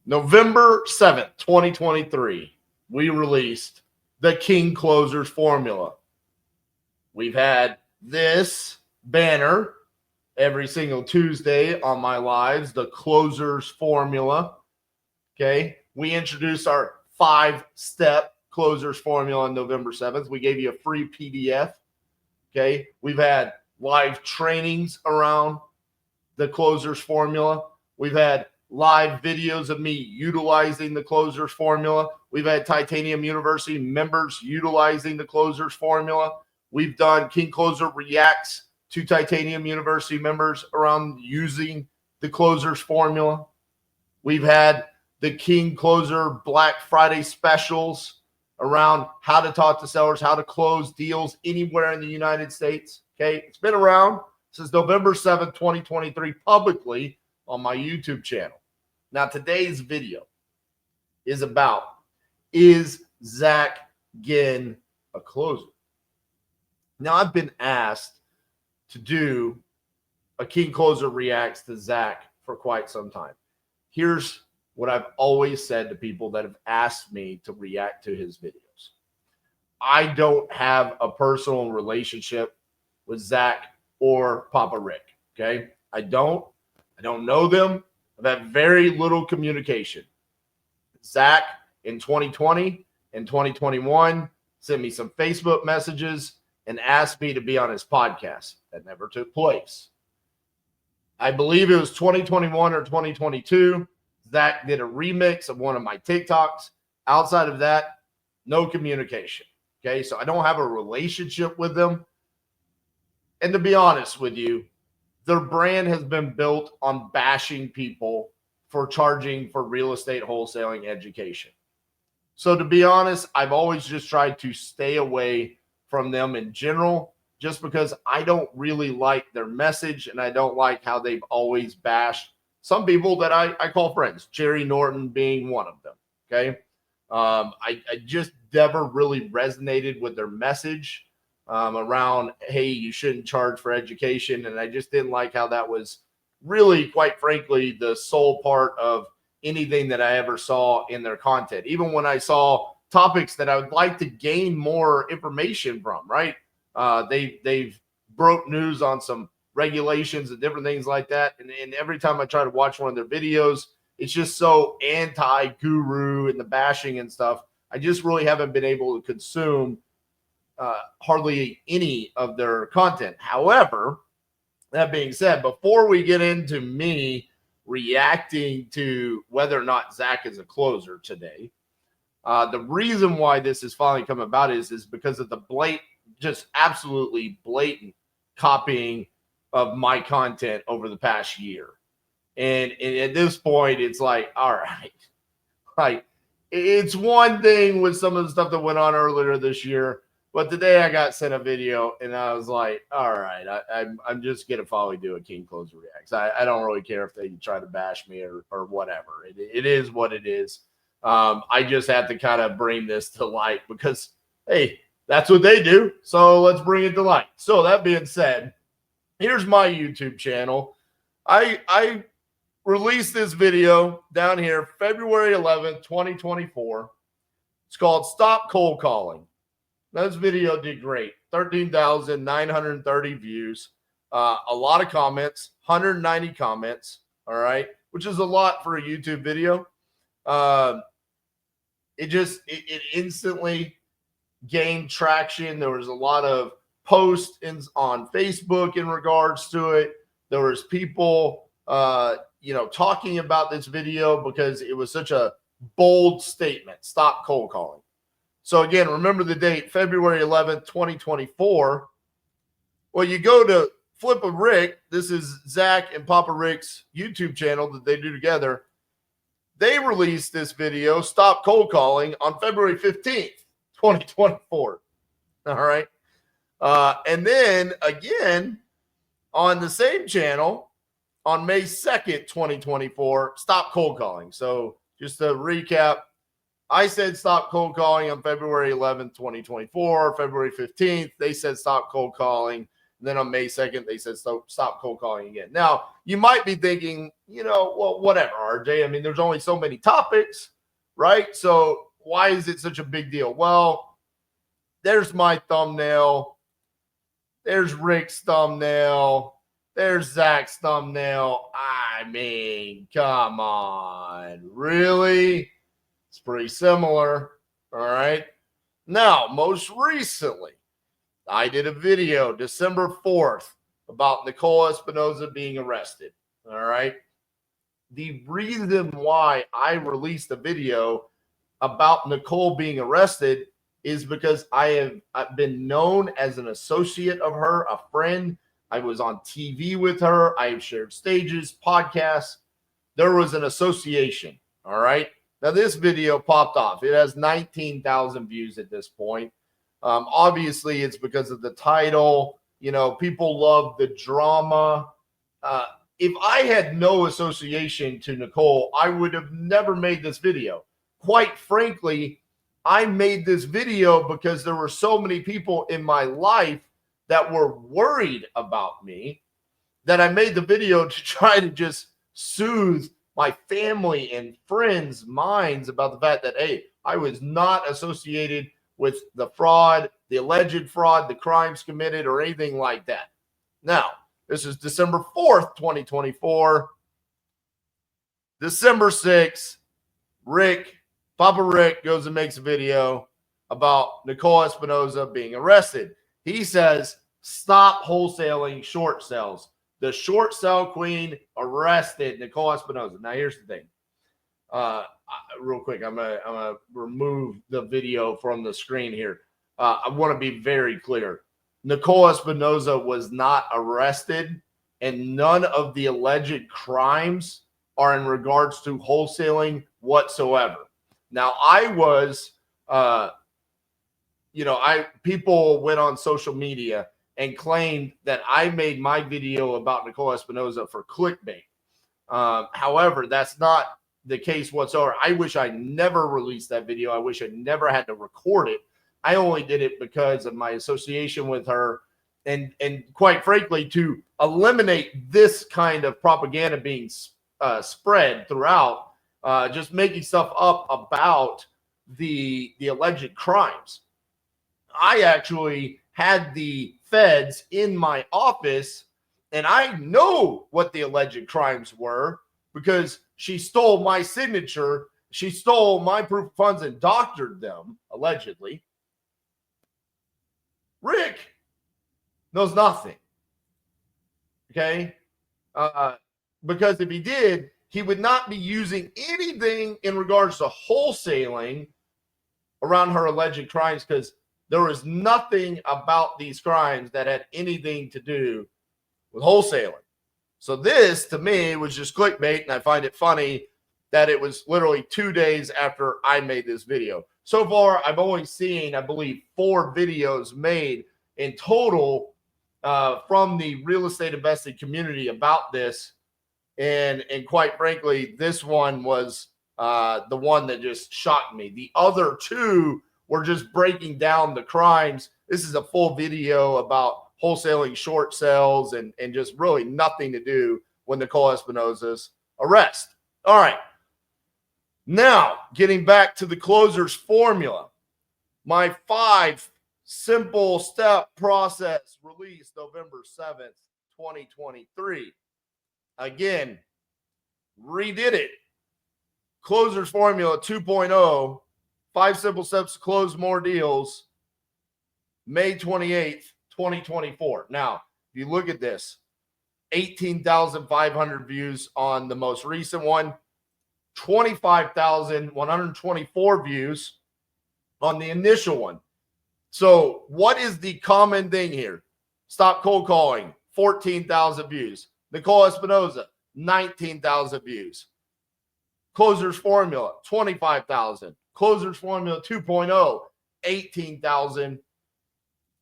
November 7th, 2023, we released the King Closers Formula. We've had this banner every single Tuesday on my lives, the Closers Formula. Okay. We introduced our 5-step Closers Formula on November 7th. We gave you a free PDF. Okay. We've had live trainings around the Closers Formula. We've had live videos of me utilizing the Closers Formula. We've had Titanium University members utilizing the Closers Formula. We've done King Closer Reacts to Titanium University members around using the Closers Formula. We've had the King Closer Black Friday specials around how to talk to sellers, how to close deals anywhere in the United States. Okay, it's been around since November 7th, 2023, publicly on my YouTube channel. Now, today's video is about, is Zach Ginn a closer? Now, I've been asked to do a King Closer Reacts to Zach for quite some time. Here's what I've always said to people that have asked me to react to his videos. I don't have a personal relationship with Zach or Papa Rick, okay? I don't know them. I've had very little communication. Zach in 2020 and 2021 sent me some Facebook messages and asked me to be on his podcast. That never took place. I believe it was 2021 or 2022. Zach did a remix of one of my TikToks. Outside of that, no communication. Okay, so I don't have a relationship with them. And to be honest with you, their brand has been built on bashing people for charging for real estate wholesaling education. So to be honest, I've always just tried to stay away from them in general, just because I don't really like their message and I don't like how they've always bashed some people that I call friends, Jerry Norton being one of them. Okay. I just never really resonated with their message around, hey, you shouldn't charge for education. And I just didn't like how that was really, quite frankly, the sole part of anything that I ever saw in their content. Even when I saw topics that I would like to gain more information from, right? They've broke news on some regulations and different things like that. And every time I try to watch one of their videos, it's just so anti-guru and the bashing and stuff. I just really haven't been able to consume hardly any of their content. However, that being said, before we get into me reacting to whether or not Zach is a closer today, the reason why this is finally come about is because of the just absolutely blatant copying of my content over the past year. And at this point, it's like, all right, like it's one thing with some of the stuff that went on earlier this year, but today I got sent a video and I was like, all right, I'm just going to finally do a King Closer Reacts. I don't really care if they try to bash me or whatever. It is what it is. I just have to kind of bring this to light because, hey, that's what they do. So let's bring it to light. So that being said, here's my YouTube channel. I released this video down here February 11th, 2024. It's called Stop Cold Calling. Now, this video did great. 13,930 views. A lot of comments, 190 comments. All right, which is a lot for a YouTube video. It instantly gained traction. There was a lot of posts on Facebook in regards to it. There was people, talking about this video because it was such a bold statement. Stop cold calling. So again, remember the date, February 11th, 2024. Well, you go to Flip a Rick. This is Zach and Papa Rick's YouTube channel that they do together. They released this video, Stop Cold Calling, on February 15th, 2024. All right. And then again, on the same channel, on May 2nd, 2024, Stop Cold Calling. So just to recap, I said stop cold calling on February 11th, 2024. February 15th, they said stop cold calling. And then on May 2nd, they said, stop cold calling again. Now, you might be thinking, well, whatever, RJ. I mean, there's only so many topics, right? So why is it such a big deal? Well, there's my thumbnail. There's Rick's thumbnail. There's Zach's thumbnail. I mean, come on. Really? It's pretty similar. All right. Now, most recently, I did a video December 4th about Nicole Espinosa being arrested. All right. The reason why I released a video about Nicole being arrested is because I've been known as an associate of her, a friend. I was on TV with her. I've shared stages, podcasts. There was an association. All right. Now, this video popped off. It has 19,000 views at this point. Obviously, it's because of the title. People love the drama. If I had no association to Nicole, I would have never made this video. Quite frankly, I made this video because there were so many people in my life that were worried about me that I made the video to try to just soothe my family and friends' minds about the fact that, hey, I was not associated with the fraud, the alleged fraud, the crimes committed, or anything like that. Now, this is December 4th, 2024. December 6th, Papa Rick goes and makes a video about Nicole Espinosa being arrested. He says, stop wholesaling short sales. The short sell queen arrested Nicole Espinosa. Now, here's the thing. Real quick, I'm gonna remove the video from the screen here. I want to be very clear. Nicole Espinosa was not arrested, and none of the alleged crimes are in regards to wholesaling whatsoever. Now, people went on social media and claimed that I made my video about Nicole Espinosa for clickbait. However, that's not the case whatsoever. I wish I never released that video. I wish I never had to record it. I only did it because of my association with her and quite frankly, to eliminate this kind of propaganda being spread throughout, just making stuff up about the alleged crimes. I actually had the feds in my office, and I know what the alleged crimes were because she stole my signature. She stole my proof of funds and doctored them, allegedly. Rick knows nothing. Okay? Because if he did, he would not be using anything in regards to wholesaling around her alleged crimes, because there was nothing about these crimes that had anything to do with wholesaling. So this, to me, was just clickbait, and I find it funny that it was literally 2 days after I made this video. So far, I've only seen, I believe, 4 videos made in total from the real estate investing community about this. And quite frankly, this one was the one that just shocked me. The other 2 were just breaking down the crimes. This is a full video about wholesaling short sales and just really nothing to do with Nicole Espinosa's arrest. All right. Now, getting back to the closer's formula, my 5 simple step process released November 7th, 2023. Again, redid it. Closer's formula 2.0, 5 simple steps to close more deals, May 28th, 2024. Now, if you look at this, 18,500 views on the most recent one, 25,124 views on the initial one. So what is the common thing here? Stop cold calling, 14,000 views. Nicole Espinosa, 19,000 views. Closer's formula, 25,000. Closer's formula 2.0, 18,000.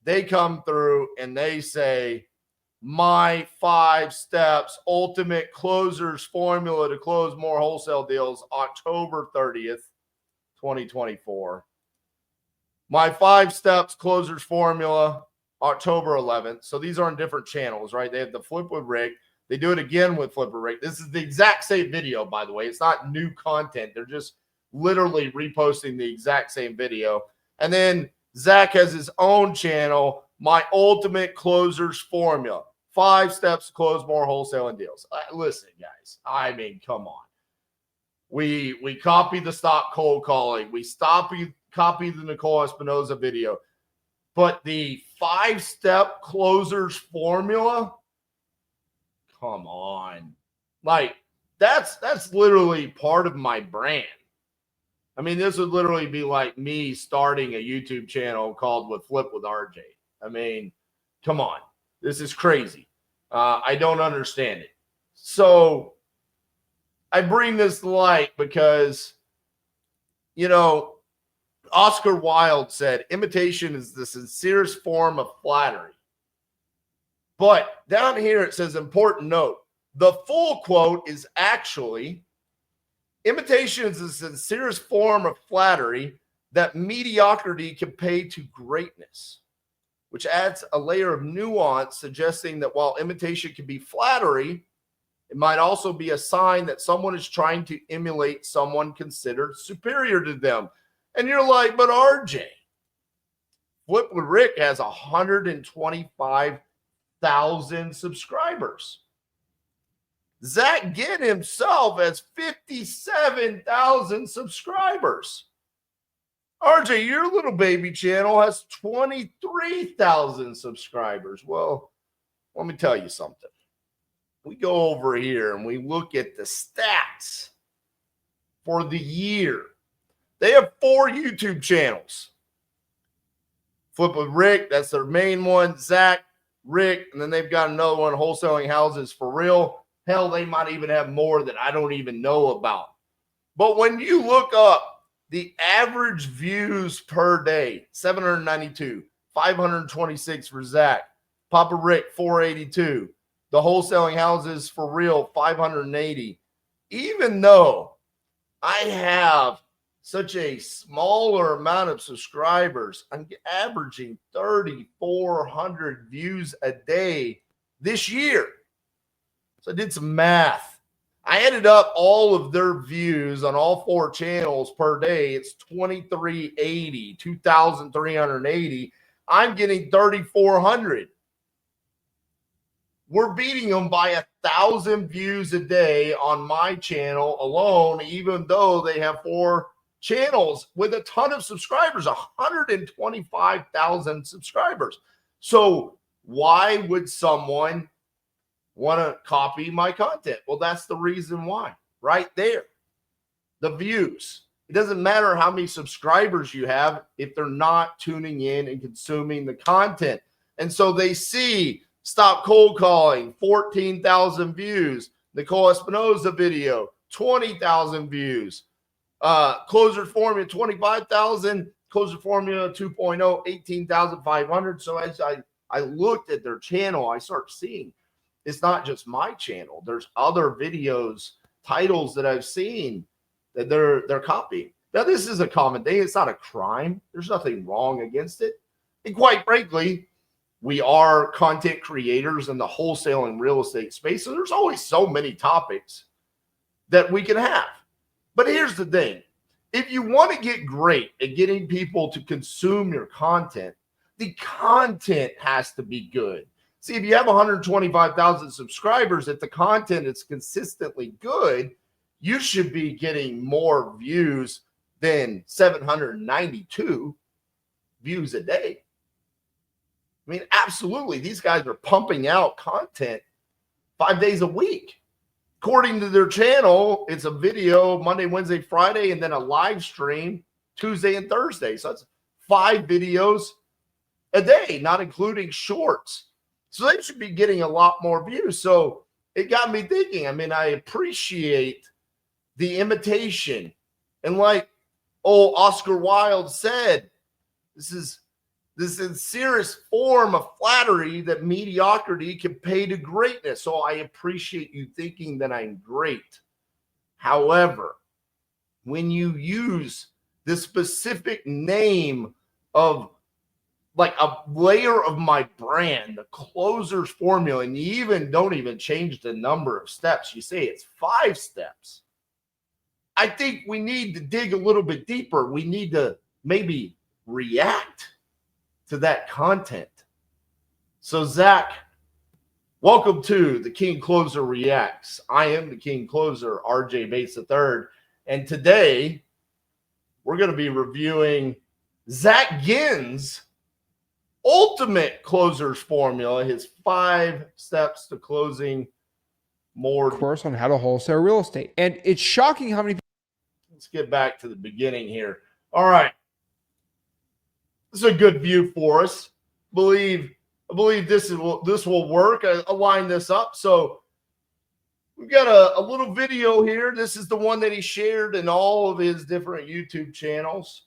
They come through and they say, my 5 steps, ultimate closer's formula to close more wholesale deals, October 30th, 2024. My 5 steps, closer's formula October 11th. So these are on different channels, right? They have the Flip with Rick. They do it again with Flip with Rick. This is the exact same video, by the way. It's not new content. They're just literally reposting the exact same video. And then Zach has his own channel, My Ultimate Closers Formula. 5 steps to close more wholesaling deals. Listen, guys. I mean, come on. We copy the stop cold calling. We copy the Nicole Espinosa video. But the 5-step closers formula, come on. Like, that's literally part of my brand. I mean, this would literally be like me starting a YouTube channel called With Flip with RJ. I mean, come on. This is crazy. I don't understand it. So I bring this to light because, you know, Oscar Wilde said, imitation is the sincerest form of flattery. But down here it says, important note, the full quote is actually, imitation is the sincerest form of flattery that mediocrity can pay to greatness, which adds a layer of nuance, suggesting that while imitation can be flattery, it might also be a sign that someone is trying to emulate someone considered superior to them. And you're like, but RJ, Flip with Rick has 125,000 subscribers. Zach Ginn himself has 57,000 subscribers. RJ, your little baby channel has 23,000 subscribers. Well, let me tell you something. We go over here and we look at the stats for the year. They have 4 YouTube channels. Flip with Rick, that's their main one. Zach, Rick, and then they've got another one, Wholesaling Houses for Real. Hell, they might even have more that I don't even know about. But when you look up the average views per day, 792, 526 for Zach, Papa Rick, 482, the Wholesaling Houses for Real, 580. Even though I have such a smaller amount of subscribers, I'm averaging 3,400 views a day this year. So I did some math. I added up all of their views on all 4 channels per day. It's 2,380, 2,380. I'm getting 3,400. We're beating them by 1,000 views a day on my channel alone, even though they have 4 channels with a ton of subscribers, 125,000 subscribers. So why would someone want to copy my content? Well, that's the reason why, right there. The views. It doesn't matter how many subscribers you have if they're not tuning in and consuming the content. And so they see Stop Cold Calling, 14,000 views. Nicole Espinosa video, 20,000 views. Closer Formula, 25,000. Closer Formula 2.0, 18,500. So as I looked at their channel, I start seeing it's not just my channel. There's other videos, titles that I've seen that they're copying. Now, this is a common thing. It's not a crime. There's nothing wrong against it. And quite frankly, we are content creators in the wholesale and real estate space. So there's always so many topics that we can have. But here's the thing. If you want to get great at getting people to consume your content, the content has to be good. See, if you have 125,000 subscribers, if the content is consistently good, you should be getting more views than 792 views a day. I mean, absolutely. These guys are pumping out content 5 days a week. According to their channel, it's a video Monday, Wednesday, Friday, and then a live stream Tuesday and Thursday. So that's 5 videos a day, not including shorts. So they should be getting a lot more views. So it got me thinking. I mean, I appreciate the imitation. And like old Oscar Wilde said, this is the sincerest form of flattery that mediocrity can pay to greatness. So I appreciate you thinking that I'm great. However, when you use the specific name of like a layer of my brand, the closer's formula, and you even don't even change the number of steps. You say it's 5 steps. I think we need to dig a little bit deeper. We need to maybe react to that content. So, Zach, welcome to the King Closer Reacts. I am the King Closer, RJ Bates III, and today we're going to be reviewing Zach Ginn's ultimate closer's formula, his 5 steps to closing more course on how to wholesale real estate. And it's shocking how many people. Let's get back to the beginning here. All right. This is a good view for us. I believe this will work. I'll line this up. So we've got a little video here. This is the one that he shared in all of his different YouTube channels.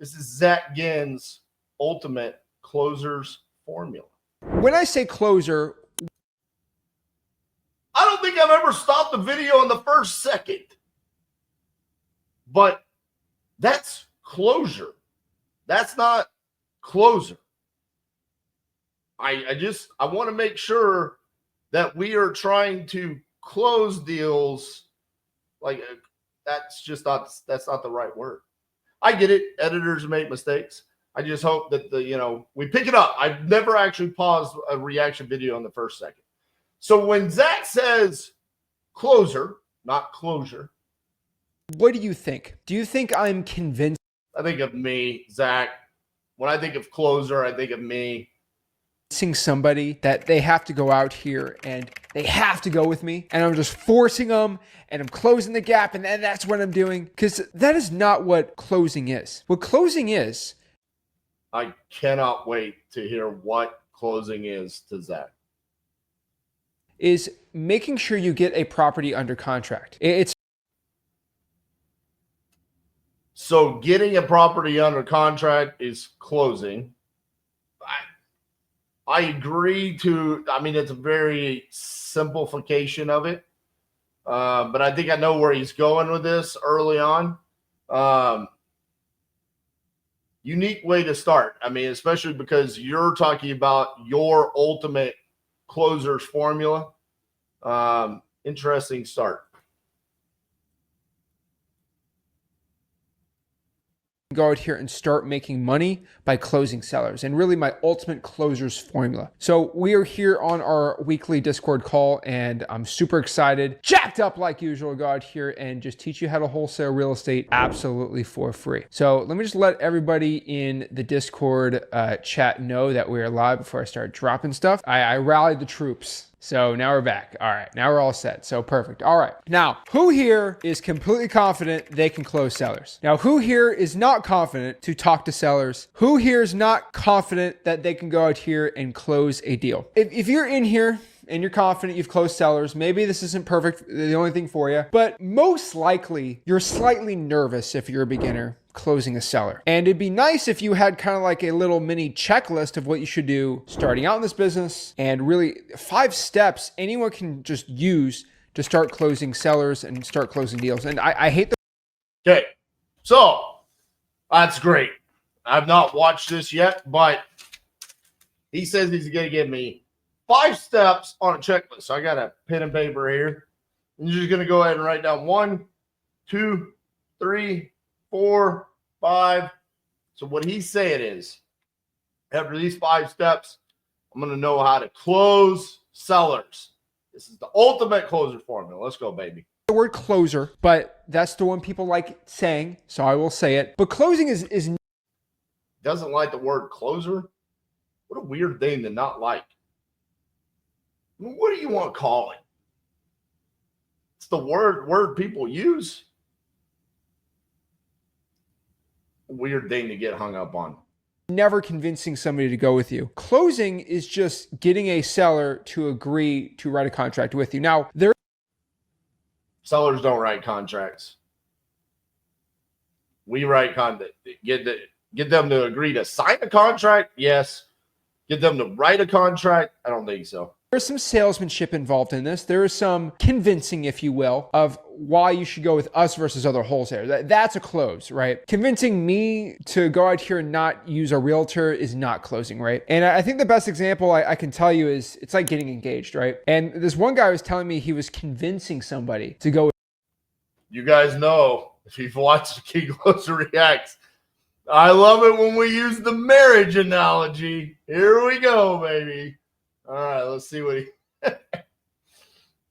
This is Zach Ginn's ultimate closer's formula. When I say closer, I don't think I've ever stopped the video in the first second. But that's closure. That's not closer. I want to make sure that we are trying to close deals. Like that's not the right word. I get it. Editors make mistakes. I just hope that we pick it up. I've never actually paused a reaction video in the first second. So when Zach says closer, not closure, what do you think? Do you think I'm convinced? I think of me, Zach. When I think of closer, I think of me. Somebody that they have to go out here and they have to go with me, and I'm just forcing them and I'm closing the gap, and that's what I'm doing, because that is not what closing is. What closing is. I cannot wait to hear what closing is to Zach. Is making sure you get a property under contract. It's so getting a property under contract is closing. I agree to, it's a very simplification of it. But I think I know where he's going with this early on. Unique way to start. Especially because you're talking about your ultimate closer's formula. Interesting start. Go out here and start making money by closing sellers, and really my ultimate closers formula. So we are here on our weekly Discord call, and I'm super excited, jacked up like usual, to go out here and just teach you how to wholesale real estate absolutely for free. So let me just let everybody in the Discord chat know that we are live before I start dropping stuff. I rallied the troops. So now we're back. All right, now we're all set. So perfect. All right. Now, who here is completely confident they can close sellers? Now, who here is not confident to talk to sellers? Who here is not confident that they can go out here and close a deal? If you're in here and you're confident you've closed sellers, maybe this isn't perfect, the only thing for you, but most likely you're slightly nervous if you're a beginner closing a seller. And it'd be nice if you had kind of like a little mini checklist of what you should do starting out in this business, and really 5 steps anyone can just use to start closing sellers and start closing deals. And I hate the. Okay. So that's great. I've not watched this yet, but he says he's going to give me 5 steps on a checklist. So I got a pen and paper here. I'm just going to go ahead and write down 1, 2, 3, 4, 5. So what he's saying is, after these 5 steps, I'm going to know how to close sellers. This is the ultimate closer formula. Let's go, baby. The word closer, but that's the one people like saying, so I will say it. But closing is doesn't like the word closer. What a weird thing to not like. What do you want to call it? It's the word people use. Weird thing to get hung up on. Never convincing somebody to go with you. Closing is just getting a seller to agree to write a contract with you. Now, sellers don't write contracts. We write contract. Get them to agree to sign a contract. Yes. Get them to write a contract. I don't think so. There's some salesmanship involved in this. There is some convincing, if you will, of why you should go with us versus other wholesalers. That's a close, right? Convincing me to go out here and not use a realtor is not closing, right? And I think the best example I can tell you is it's like getting engaged, right? And this one guy was telling me he was convincing somebody to go. You guys know, if you've watched King Closer Reacts, I love it when we use the marriage analogy. Here we go, baby. All right, let's see what he.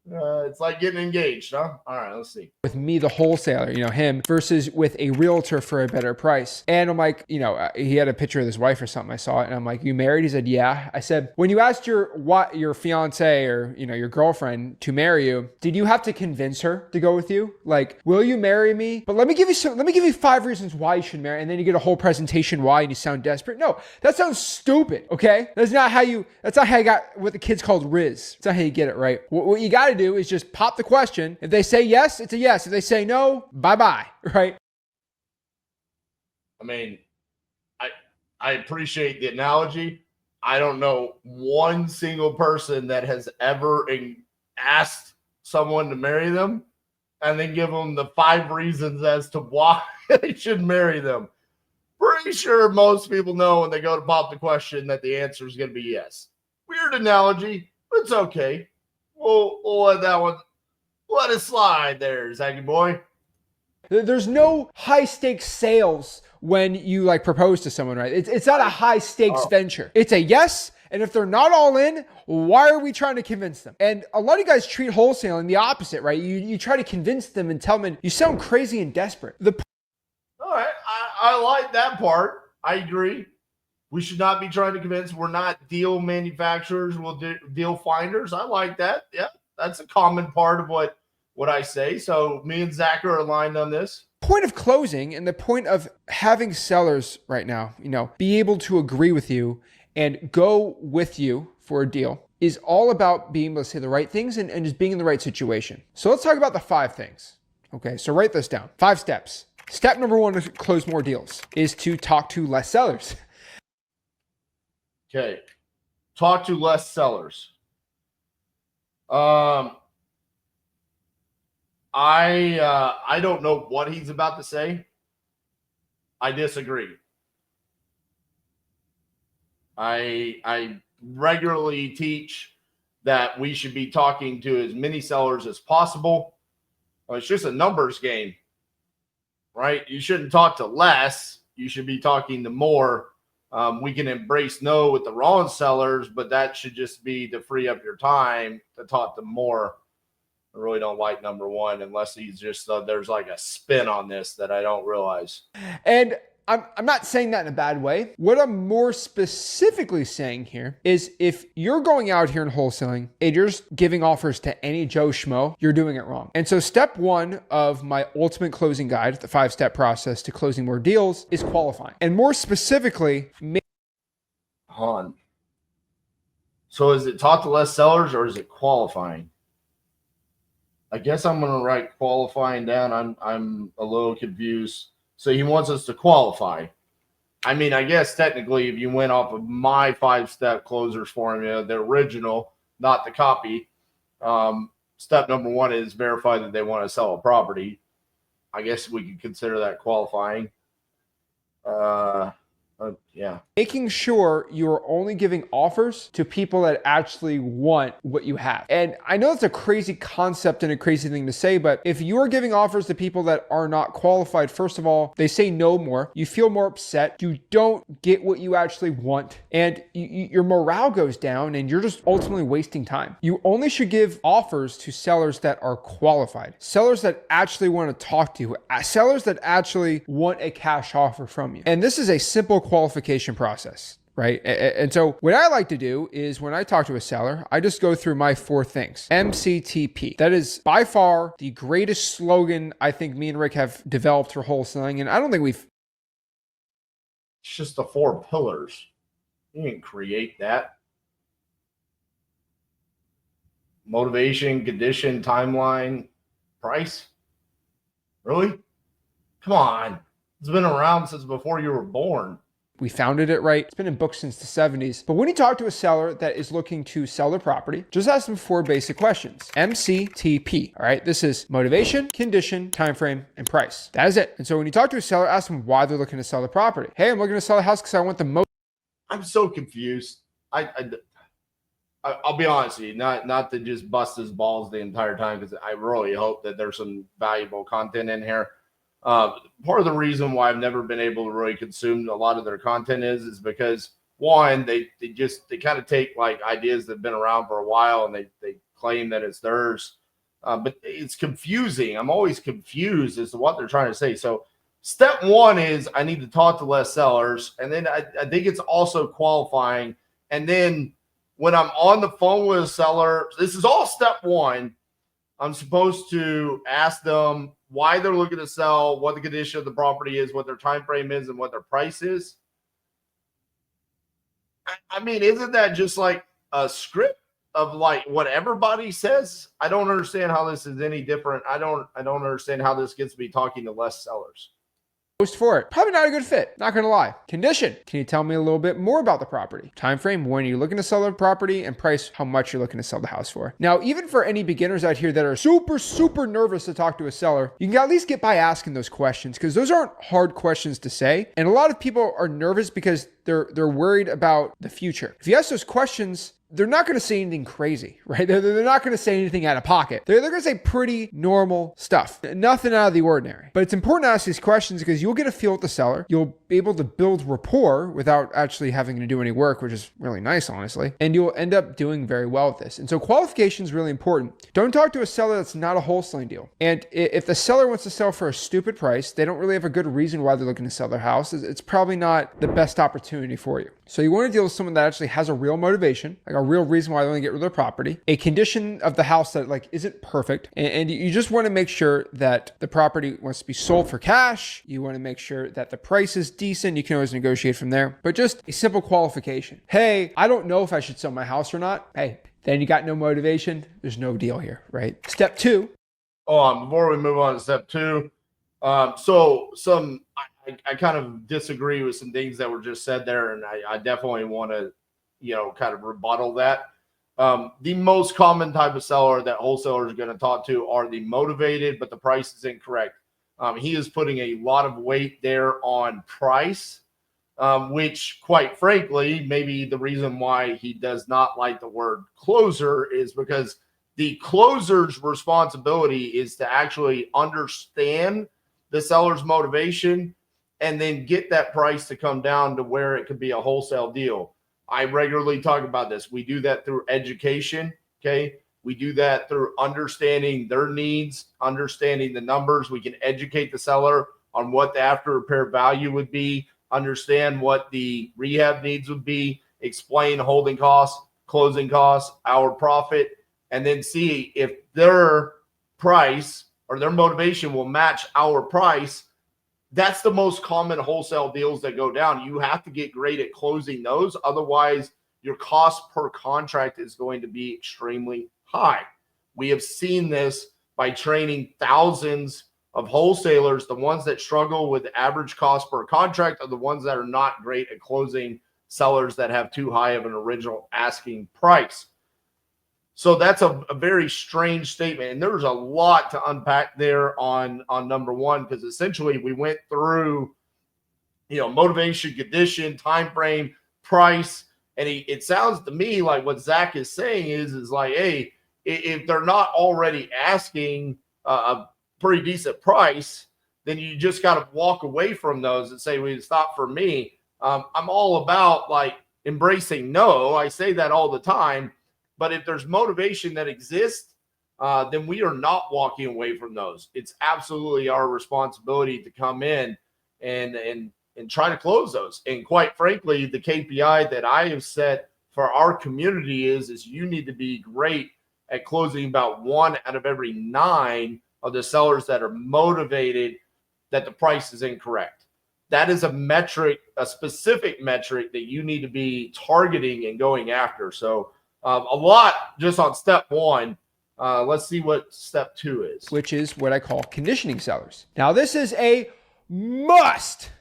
It's like getting engaged, huh? All right, let's see. With me, the wholesaler, him, versus with a realtor for a better price. And I'm like, he had a picture of his wife or something. I saw it and I'm like, you married? He said, yeah. I said, when you asked your fiance or, your girlfriend to marry you, did you have to convince her to go with you? Like, will you marry me? But let me give you 5 reasons why you should marry. And then you get a whole presentation why and you sound desperate. No, that sounds stupid. Okay. That's not how you got what the kids called Riz. That's not how you get it right. What you got to do is just pop the question. If they say yes, it's a yes. If they say no, bye-bye, right? I mean, I appreciate the analogy. I don't know one single person that has ever asked someone to marry them and then give them the 5 reasons as to why they should marry them. Pretty sure most people know when they go to pop the question that the answer is going to be yes. Weird analogy, but it's okay. We'll let that one let it slide there, Zachy boy. There's no high stakes sales when you propose to someone, right? It's not a high stakes venture. It's a yes. And if they're not all in, why are we trying to convince them? And a lot of guys treat wholesaling the opposite, right? You try to convince them and tell them you sound crazy and desperate. All right. I like that part. I agree. We should not be trying to convince. We're not deal manufacturers. We're deal finders. I like that. Yeah, that's a common part of what I say. So me and Zach are aligned on this. Point of closing and the point of having sellers right now, be able to agree with you and go with you for a deal is all about being able to say the right things and just being in the right situation. So let's talk about the 5 things. Okay, so write this down. 5 steps. Step number 1 to close more deals is to talk to less sellers. Okay. Talk to less sellers. I don't know what he's about to say. I disagree. I regularly teach that we should be talking to as many sellers as possible. It's just a numbers game, right? You shouldn't talk to less. You should be talking to more. We can embrace no with the wrong sellers, but that should just be to free up your time to talk to more. I really don't like number 1 unless he's just there's like a spin on this that I don't realize. And I'm not saying that in a bad way. What I'm more specifically saying here is if you're going out here and wholesaling and you're just giving offers to any Joe Schmo, you're doing it wrong. And so step 1 of my ultimate closing guide, the 5-step process to closing more deals, is qualifying. And more specifically, so is it talk to less sellers or is it qualifying? I guess I'm going to write qualifying down. I'm a little confused. So he wants us to qualify. I mean, I guess technically if you went off of my 5-step closers formula, the original, not the copy, step number 1 is verify that they want to sell a property. I guess we could consider that qualifying. Yeah. Making sure you're only giving offers to people that actually want what you have. And I know it's a crazy concept and a crazy thing to say, but if you're giving offers to people that are not qualified, first of all, they say no more. You feel more upset. You don't get what you actually want. And your morale goes down and you're just ultimately wasting time. You only should give offers to sellers that are qualified. Sellers that actually want to talk to you. Sellers that actually want a cash offer from you. And this is a simple qualification process, right? And so what I like to do is when I talk to a seller, I just go through my 4 things. MCTP. That is by far the greatest slogan I think me and Rick have developed for wholesaling. And I don't think we've... It's just the 4 pillars. You didn't create that. Motivation, condition, timeline, price. Really? Come on. It's been around since before you were born. we founded it right. It's been in books since the 70s. But when you talk to a seller that is looking to sell their property, just ask them 4 basic questions. MCTP. All right. This is motivation, condition, time frame, and price. That is it. And so when you talk to a seller, ask them why they're looking to sell the property. Hey, I'm looking to sell the house because I want the most. I'm so confused. I'll be honest with you, not to just bust his balls the entire time, because I really hope that there's some valuable content in here. Part of the reason why I've never been able to really consume a lot of their content is because, one, they kind of take like ideas that have been around for a while and they claim that it's theirs. But it's confusing. I'm always confused as to what they're trying to say. So step 1 is I need to talk to less sellers. And then I think it's also qualifying. And then when I'm on the phone with a seller, this is all step 1. I'm supposed to ask them why they're looking to sell, what the condition of the property is, what their time frame is, and what their price is. I mean, isn't that just like a script of like what everybody says? I don't understand how this is any different. I don't understand how this gets me talking to less sellers. Most for it. Probably not a good fit. Not going to lie. Condition. Can you tell me a little bit more about the property? Time frame, when you're looking to sell the property, and price, how much you're looking to sell the house for. Now, even for any beginners out here that are super nervous to talk to a seller, you can at least get by asking those questions, because those aren't hard questions to say. And a lot of people are nervous because they're worried about the future. If you ask those questions, they're not going to say anything crazy, right? They're not going to say anything out of pocket. They're going to say pretty normal stuff, nothing out of the ordinary. But it's important to ask these questions because you'll get a feel with the seller. You'll be able to build rapport without actually having to do any work, which is really nice, honestly. And you'll end up doing very well with this. And so qualification is really important. Don't talk to a seller that's not a wholesaling deal. And if the seller wants to sell for a stupid price, they don't really have a good reason why they're looking to sell their house. It's probably not the best opportunity for you. So you want to deal with someone that actually has a real motivation, like a real reason why they want to get rid of their property, a condition of the house that like isn't perfect, and you just want to make sure that the property wants to be sold for cash. You want to make sure that the price is decent. You can always negotiate from there, but just a simple qualification. Hey, I don't know if I should sell my house or not. Hey, then you got no motivation. There's no deal here, right? Step 2. Before we move on to step 2, I kind of disagree with some things that were just said there, and I definitely want to, kind of rebuttal that. The most common type of seller that wholesalers are going to talk to are the motivated, but the price is incorrect. He is putting a lot of weight there on price, which, quite frankly, maybe the reason why he does not like the word closer is because the closer's responsibility is to actually understand the seller's motivation and then get that price to come down to where it could be a wholesale deal. I regularly talk about this. We do that through education, okay? We do that through understanding their needs, understanding the numbers. We can educate the seller on what the after repair value would be, understand what the rehab needs would be, explain holding costs, closing costs, our profit, and then see if their price or their motivation will match our price. That's the most common wholesale deals that go down. You have to get great at closing those. Otherwise, your cost per contract is going to be extremely high. We have seen this by training thousands of wholesalers. The ones that struggle with average cost per contract are the ones that are not great at closing sellers that have too high of an original asking price. So that's a very strange statement. And there's a lot to unpack there on number 1, because essentially we went through, motivation, condition, time frame, price. And it sounds to me like what Zach is saying is like, hey, if they're not already asking a pretty decent price, then you just got to walk away from those and say, well, it's not for me. I'm all about like embracing no. I say that all the time. But if there's motivation that exists, then we are not walking away from those. It's absolutely our responsibility to come in and try to close those. And quite frankly, the KPI that I have set for our community is you need to be great at closing about 1 out of every 9 of the sellers that are motivated that the price is incorrect. That is a metric, a specific metric that you need to be targeting and going after. So a lot just on step 1. Let's see what step 2 is. Which is what I call conditioning sellers. Now, this is a must,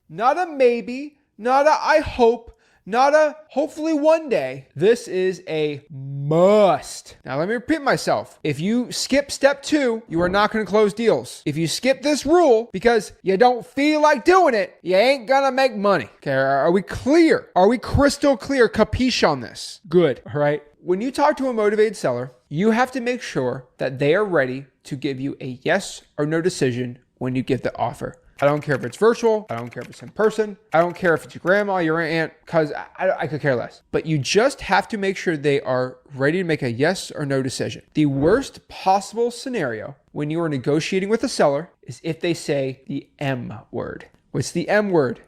not a maybe, not a I hope, not a hopefully one day. This is a must. Now, let me repeat myself. If you skip step 2, you are not going to close deals. If you skip this rule because you don't feel like doing it, you ain't going to make money. Okay, are we clear? Are we crystal clear? Capiche on this? Good, all right? When you talk to a motivated seller, you have to make sure that they are ready to give you a yes or no decision when you give the offer. I don't care if it's virtual. I don't care if it's in person. I don't care if it's your grandma, your aunt, because I could care less. But you just have to make sure they are ready to make a yes or no decision. The worst possible scenario when you are negotiating with a seller is if they say the M word. What's the M word?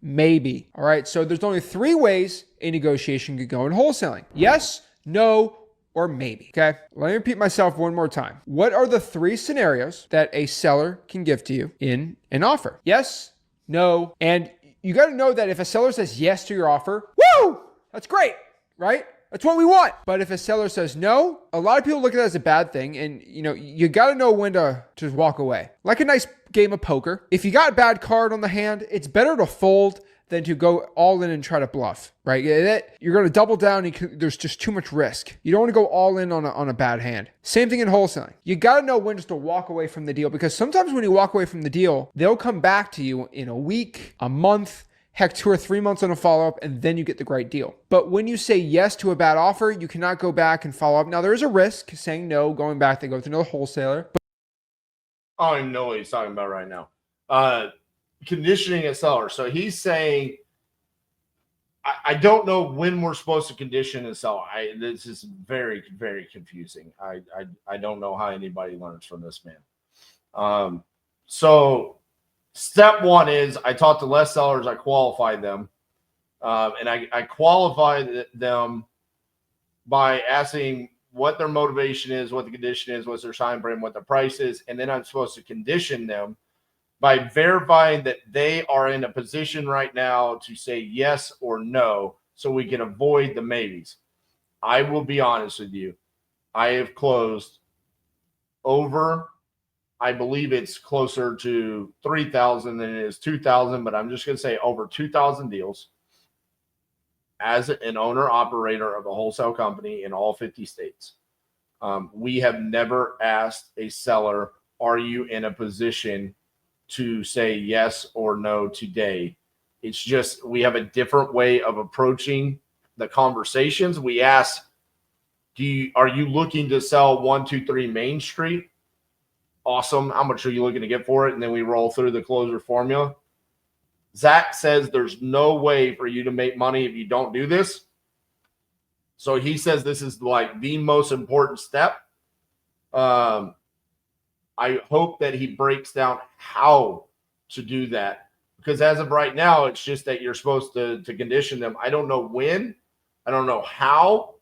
Maybe. All right. So there's only 3 ways a negotiation could go in wholesaling. Yes, no, or maybe. Okay. Let me repeat myself one more time. What are the 3 scenarios that a seller can give to you in an offer? Yes, no, and you got to know that if a seller says yes to your offer, woo, that's great, right? That's what we want. But if a seller says no, a lot of people look at that as a bad thing. And you got to know when to just walk away. Like a nice game of poker. If you got a bad card on the hand, it's better to fold than to go all in and try to bluff, right? You're going to double down. There's just too much risk. You don't want to go all in on a bad hand. Same thing in wholesaling. You got to know when just to walk away from the deal, because sometimes when you walk away from the deal, they'll come back to you in a week, a month, heck, 2 or 3 months on a follow-up, and then you get the great deal. But when you say yes to a bad offer, you cannot go back and follow up. Now, there is a risk saying no, going back, they go to another wholesaler. I don't even know what he's talking about right now. Conditioning a seller. So he's saying, I don't know when we're supposed to condition a seller. This is very, very confusing. I don't know how anybody learns from this man. So step 1 is I talk to less sellers. I qualify them. And I qualify them by asking what their motivation is, what the condition is, what's their time frame, what the price is. And then I'm supposed to condition them by verifying that they are in a position right now to say yes or no, so we can avoid the maybes. I will be honest with you. I have closed over, I believe it's closer to 3,000 than it is 2,000, but I'm just going to say over 2,000 deals as an owner operator of a wholesale company in all 50 states. We have never asked a seller, are you in a position to say yes or no today? It's just we have a different way of approaching the conversations. We ask, are you looking to sell 123 Main Street? Awesome. How much are you looking to get for it? And then we roll through the closer formula. Zach says there's no way for you to make money if you don't do this. So he says this is like the most important step. I hope that he breaks down how to do that, because as of right now, it's just that you're supposed to condition them. I don't know when, I don't know how,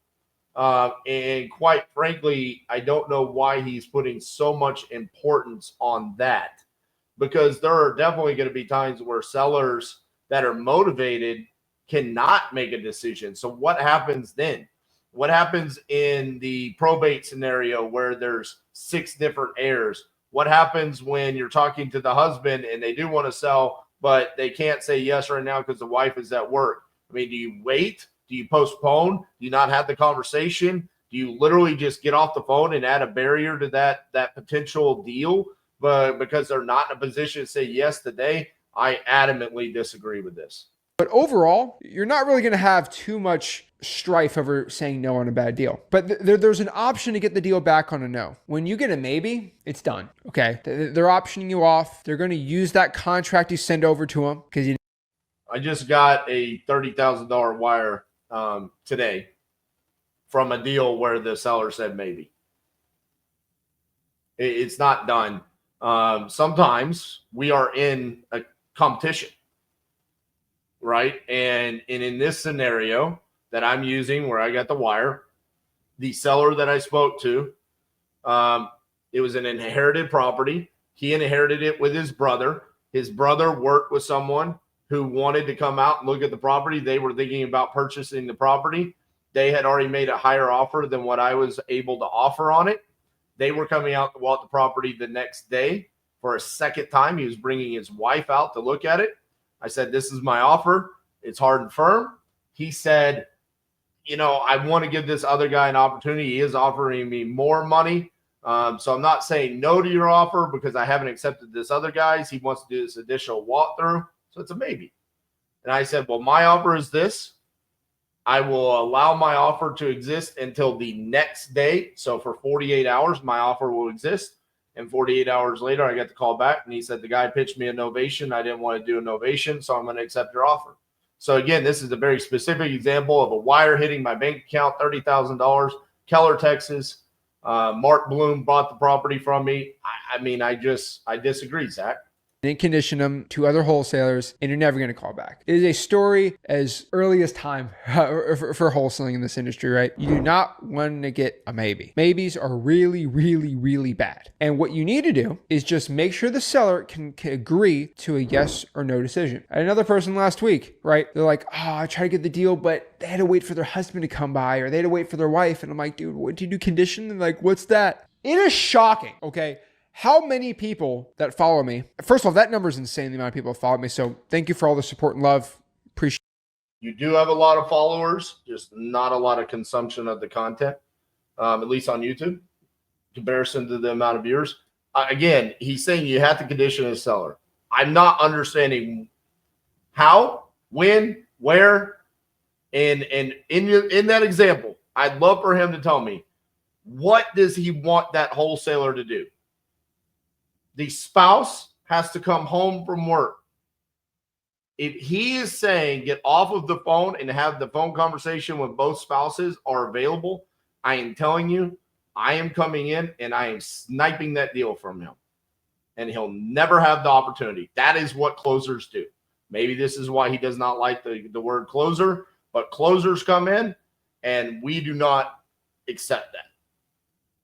and quite frankly, I don't know why he's putting so much importance on that, because there are definitely going to be times where sellers that are motivated cannot make a decision. So what happens then? What happens in the probate scenario where there's 6 different heirs? What happens when you're talking to the husband and they do want to sell, but they can't say yes right now because the wife is at work? I mean, do you wait? Do you postpone? Do you not have the conversation? Do you literally just get off the phone and add a barrier to that potential deal? But because they're not in a position to say yes today, I adamantly disagree with this. But overall, you're not really going to have too much strife over saying no on a bad deal. But there's an option to get the deal back on a no. When you get a maybe, it's done. Okay. They're optioning you off. They're going to use that contract you send over to them because I just got a $30,000 wire today from a deal where the seller said maybe. It's not done. Sometimes we are in a competition, right? And in this scenario that I'm using where I got the wire, the seller that I spoke to, it was an inherited property. He inherited it with his brother. His brother worked with someone who wanted to come out and look at the property. They were thinking about purchasing the property. They had already made a higher offer than what I was able to offer on it. They were coming out to walk the property the next day for a second time. He was bringing his wife out to look at it. I said, this is my offer. It's hard and firm. He said, I want to give this other guy an opportunity. He is offering me more money. So I'm not saying no to your offer because I haven't accepted this other guy's. He wants to do this additional walkthrough. So it's a maybe. And I said, well, my offer is this. I will allow my offer to exist until the next day. So for 48 hours, my offer will exist. And 48 hours later, I got the call back. And he said, the guy pitched me a novation. I didn't want to do a novation. So I'm going to accept your offer. So again, this is a very specific example of a wire hitting my bank account, $30,000, Keller, Texas. Mark Bloom bought the property from me. I disagree, Zach. Didn't condition them to other wholesalers, and you're never going to call back. It is a story as early as time for wholesaling in this industry, right? You do not want to get a maybe. Maybes are really, really, really bad. And what you need to do is just make sure the seller can agree to a yes or no decision. I had another person last week, right? They're like, I tried to get the deal, but they had to wait for their husband to come by, or they had to wait for their wife. And I'm like, dude, what do you do condition? And like, what's that? It is shocking, okay? How many people that follow me? First of all, that number is insane, the amount of people that follow me. So thank you for all the support and love. Appreciate it. You do have a lot of followers, just not a lot of consumption of the content, at least on YouTube, in comparison to the amount of viewers. Again, he's saying you have to condition a seller. I'm not understanding how, when, where, and in that example, I'd love for him to tell me, what does he want that wholesaler to do? The spouse has to come home from work. If he is saying get off of the phone and have the phone conversation when both spouses are available, I am telling you, I am coming in and I am sniping that deal from him. And he'll never have the opportunity. That is what closers do. Maybe this is why he does not like the word closer, but closers come in and we do not accept that.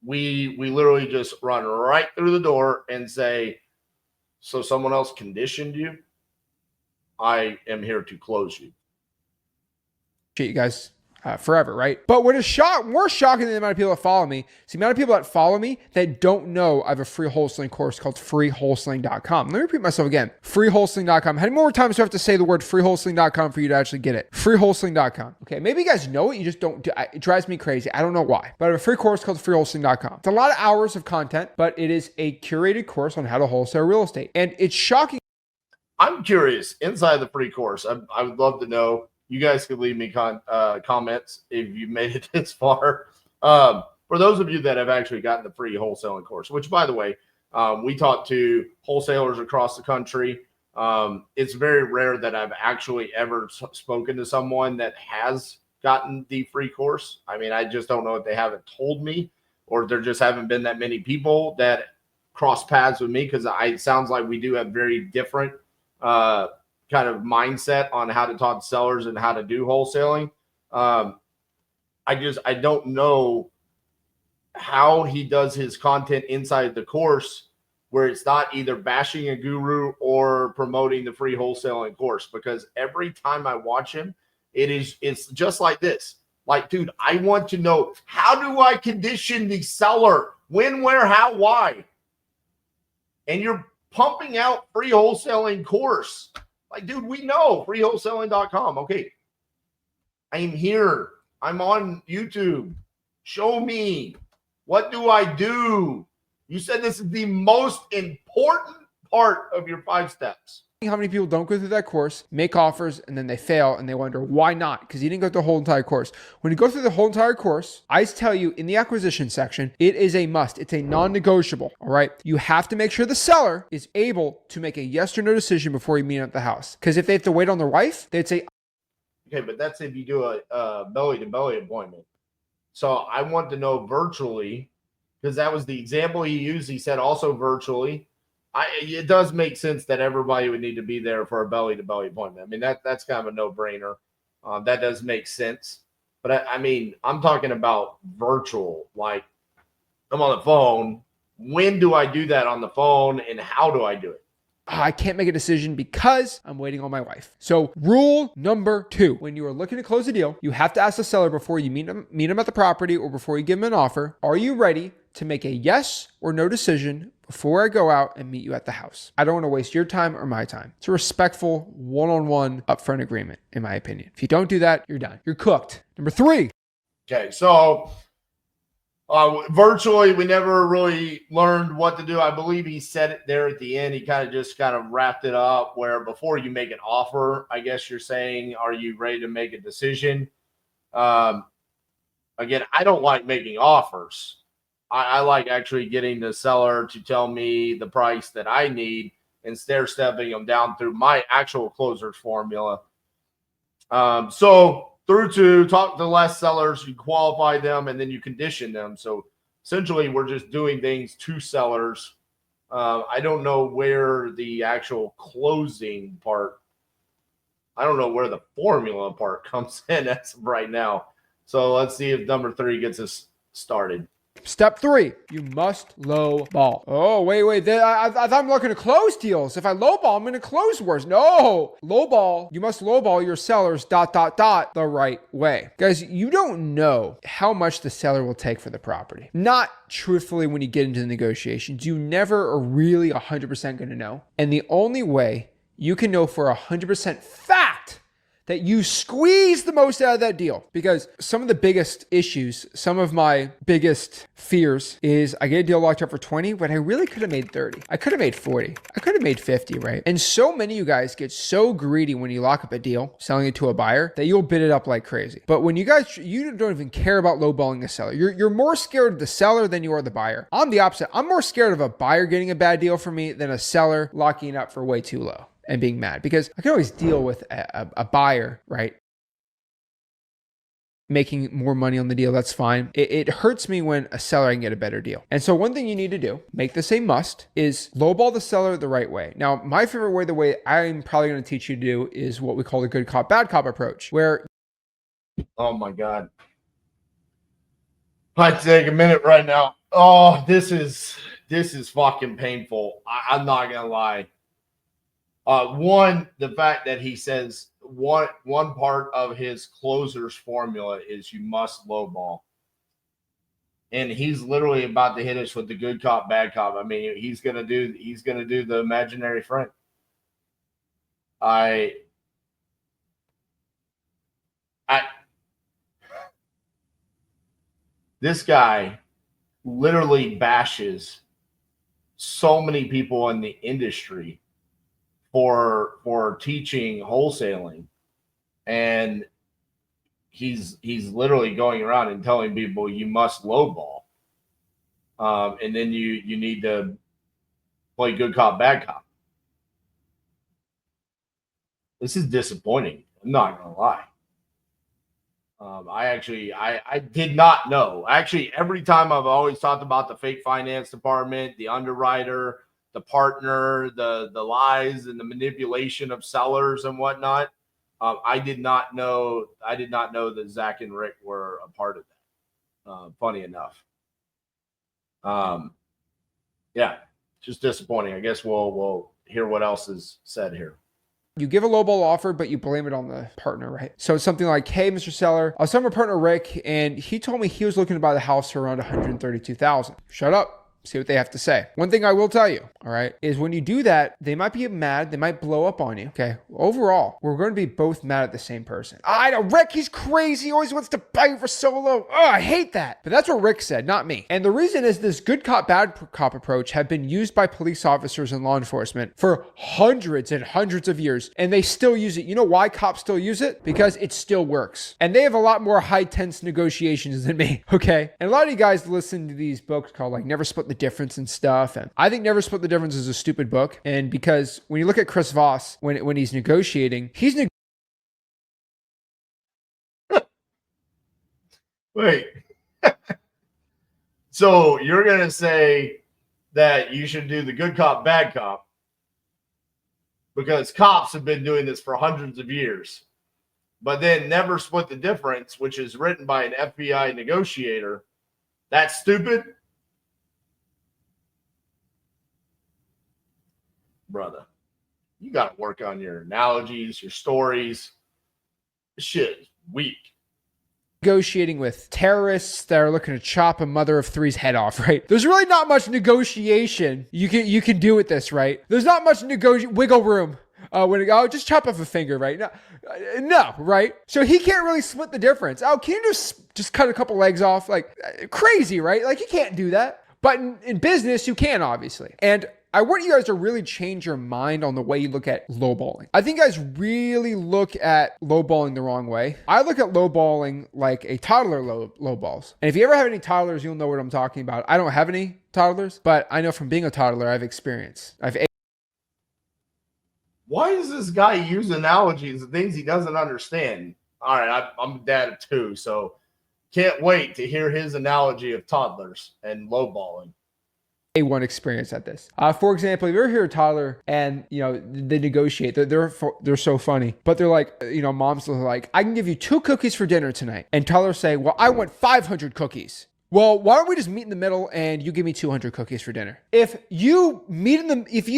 We literally just run right through the door and say, so someone else conditioned you? I am here to close you. You guys forever, right? But what is more shocking than the amount of people that follow me is the amount of people that follow me that don't know I have a free wholesaling course called freewholesaling.com. Let me repeat myself again. Freewholesaling.com. How many more times do I have to say the word freewholesaling.com for you to actually get it? Freewholesaling.com. Okay, maybe you guys know it, you just don't. It drives me crazy. I don't know why. But I have a free course called freewholesaling.com. It's a lot of hours of content, but it is a curated course on how to wholesale real estate. And it's shocking. I'm curious, inside the free course, I would love to know. You guys could leave me comments if you made it this far. For those of you that have actually gotten the free wholesaling course, which, by the way, we talk to wholesalers across the country. It's very rare that I've actually ever spoken to someone that has gotten the free course. I mean, I just don't know if they haven't told me or there just haven't been that many people that cross paths with me, because it sounds like we do have very different kind of mindset on how to talk to sellers and how to do wholesaling. I don't know how he does his content inside the course where it's not either bashing a guru or promoting the free wholesaling course, because every time I watch him, it's just like this. Like, dude, I want to know, how do I condition the seller? When, where, how, why? And you're pumping out free wholesaling course. Like, dude, we know freewholesaling.com. Okay. I am here. I'm on YouTube. Show me. What do I do? You said this is the most important part of your 5 steps. How many people don't go through that course, make offers, and then they fail and they wonder why not? Because you didn't go through the whole entire course. When you go through the whole entire course, I tell you in the acquisition section, it is a must. It's a non-negotiable. All right. You have to make sure the seller is able to make a yes or no decision before you meet at the house. Because if they have to wait on their wife, they'd say, okay, but that's if you do a belly-to-belly appointment. So I want to know virtually, because that was the example he used. He said also virtually. It does make sense that everybody would need to be there for a belly-to-belly appointment. I mean, that's kind of a no-brainer. That does make sense. But I mean, I'm talking about virtual. Like, I'm on the phone. When do I do that on the phone, and how do I do it? I can't make a decision because I'm waiting on my wife. So rule number 2, when you are looking to close a deal, you have to ask the seller before you meet them at the property or before you give them an offer, are you ready to make a yes or no decision before I go out and meet you at the house. I don't want to waste your time or my time. It's a respectful one-on-one upfront agreement, in my opinion. If you don't do that, you're done. You're cooked. Number 3. Okay, so virtually, we never really learned what to do. I believe he said it there at the end. He kind of wrapped it up where before you make an offer, I guess you're saying, are you ready to make a decision? Again, I don't like making offers. I like actually getting the seller to tell me the price that I need and stair-stepping them down through my actual closers formula. So through to talk to less sellers, you qualify them, and then you condition them. So essentially, we're just doing things to sellers. I don't know where the actual closing part, I don't know where the formula part comes in as of right now. So let's see if number 3 gets us started. Step 3, you must low ball. Oh, wait. I thought I'm looking to close deals. If I low ball, I'm going to close worse. No, low ball. You must low ball your sellers ... the right way. Guys, you don't know how much the seller will take for the property. Not truthfully when you get into the negotiations. You never are really 100% going to know. And the only way you can know for 100% fact that you squeeze the most out of that deal. Because some of the biggest issues, some of my biggest fears is I get a deal locked up for 20, but I really could have made 30. I could have made 40. I could have made 50, right? And so many of you guys get so greedy when you lock up a deal, selling it to a buyer, that you'll bid it up like crazy. But when you don't even care about lowballing the seller. You're more scared of the seller than you are the buyer. I'm the opposite. I'm more scared of a buyer getting a bad deal for me than a seller locking it up for way too low and being mad, because I can always deal with a buyer, right, making more money on the deal. That's fine. It hurts me when a seller can get a better deal. And so one thing you need to do, make this a must, is lowball the seller the right way. Now, my favorite way, the way I'm probably going to teach you to do, is what we call the good cop, bad cop approach, where... Oh my God. I take a minute right now. Oh, this is fucking painful. I'm not going to lie. One, the fact that he says one part of his closer's formula is you must lowball, and he's literally about to hit us with the good cop, bad cop. I mean, he's gonna do the imaginary friend. This guy literally bashes so many people in the industry for teaching wholesaling, and he's literally going around and telling people you must lowball, and then you need to play good cop, bad cop. This is disappointing. I'm not gonna lie. I did not know. Actually, every time I've always talked about the fake finance department, the underwriter, the partner, the lies and the manipulation of sellers and whatnot. I did not know that Zach and Rick were a part of that. Funny enough. Yeah, just disappointing. I guess we'll hear what else is said here. You give a lowball offer, but you blame it on the partner, right? So it's something like, hey, Mr. Seller, I was talking to my partner, Rick, and he told me he was looking to buy the house for around $132,000. Shut up. See what they have to say. One thing I will tell you, all right, is when you do that, they might be mad. They might blow up on you. Okay. Overall, we're going to be both mad at the same person. I know Rick, he's crazy. He always wants to buy you for so low. Oh, I hate that. But that's what Rick said, not me. And the reason is this good cop, bad cop approach have been used by police officers and law enforcement for hundreds and hundreds of years, and they still use it. You know why cops still use it? Because it still works. And they have a lot more high tense negotiations than me. Okay. And a lot of you guys listen to these books called like Never Split the Difference and stuff. And I think Never Split the Difference is a stupid book. And because when you look at Chris Voss, when he's negotiating, Wait. So you're going to say that you should do the good cop, bad cop because cops have been doing this for hundreds of years, but then Never Split the Difference, which is written by an FBI negotiator. That's stupid. Brother, you got to work on your analogies, your stories. This shit is weak. negotiating with terrorists that are looking to chop a mother of three's head off, right? There's really not much negotiation you can do with this, right? There's not much wiggle room. Just chop off a finger, right? No, right? So he can't really split the difference. Oh, can you just cut a couple legs off? Like, crazy, right? Like, you can't do that. But in business, you can, obviously. And I want you guys to really change your mind on the way you look at lowballing. I think you guys really look at lowballing the wrong way. I look at lowballing like a toddler lowballs. And if you ever have any toddlers, you'll know what I'm talking about. I don't have any toddlers, but I know from being a toddler, I've experienced. Why does this guy use analogies and things he doesn't understand? All right, I'm a dad of two, so can't wait to hear his analogy of toddlers and lowballing. A1 experience at this. For example, if you're here a toddler and they negotiate, they're so funny, but they're like, moms are like, I can give you 2 cookies for dinner tonight, and toddlers say, well, I want 500 cookies. Well, why don't we just meet in the middle and you give me 200 cookies for dinner? If you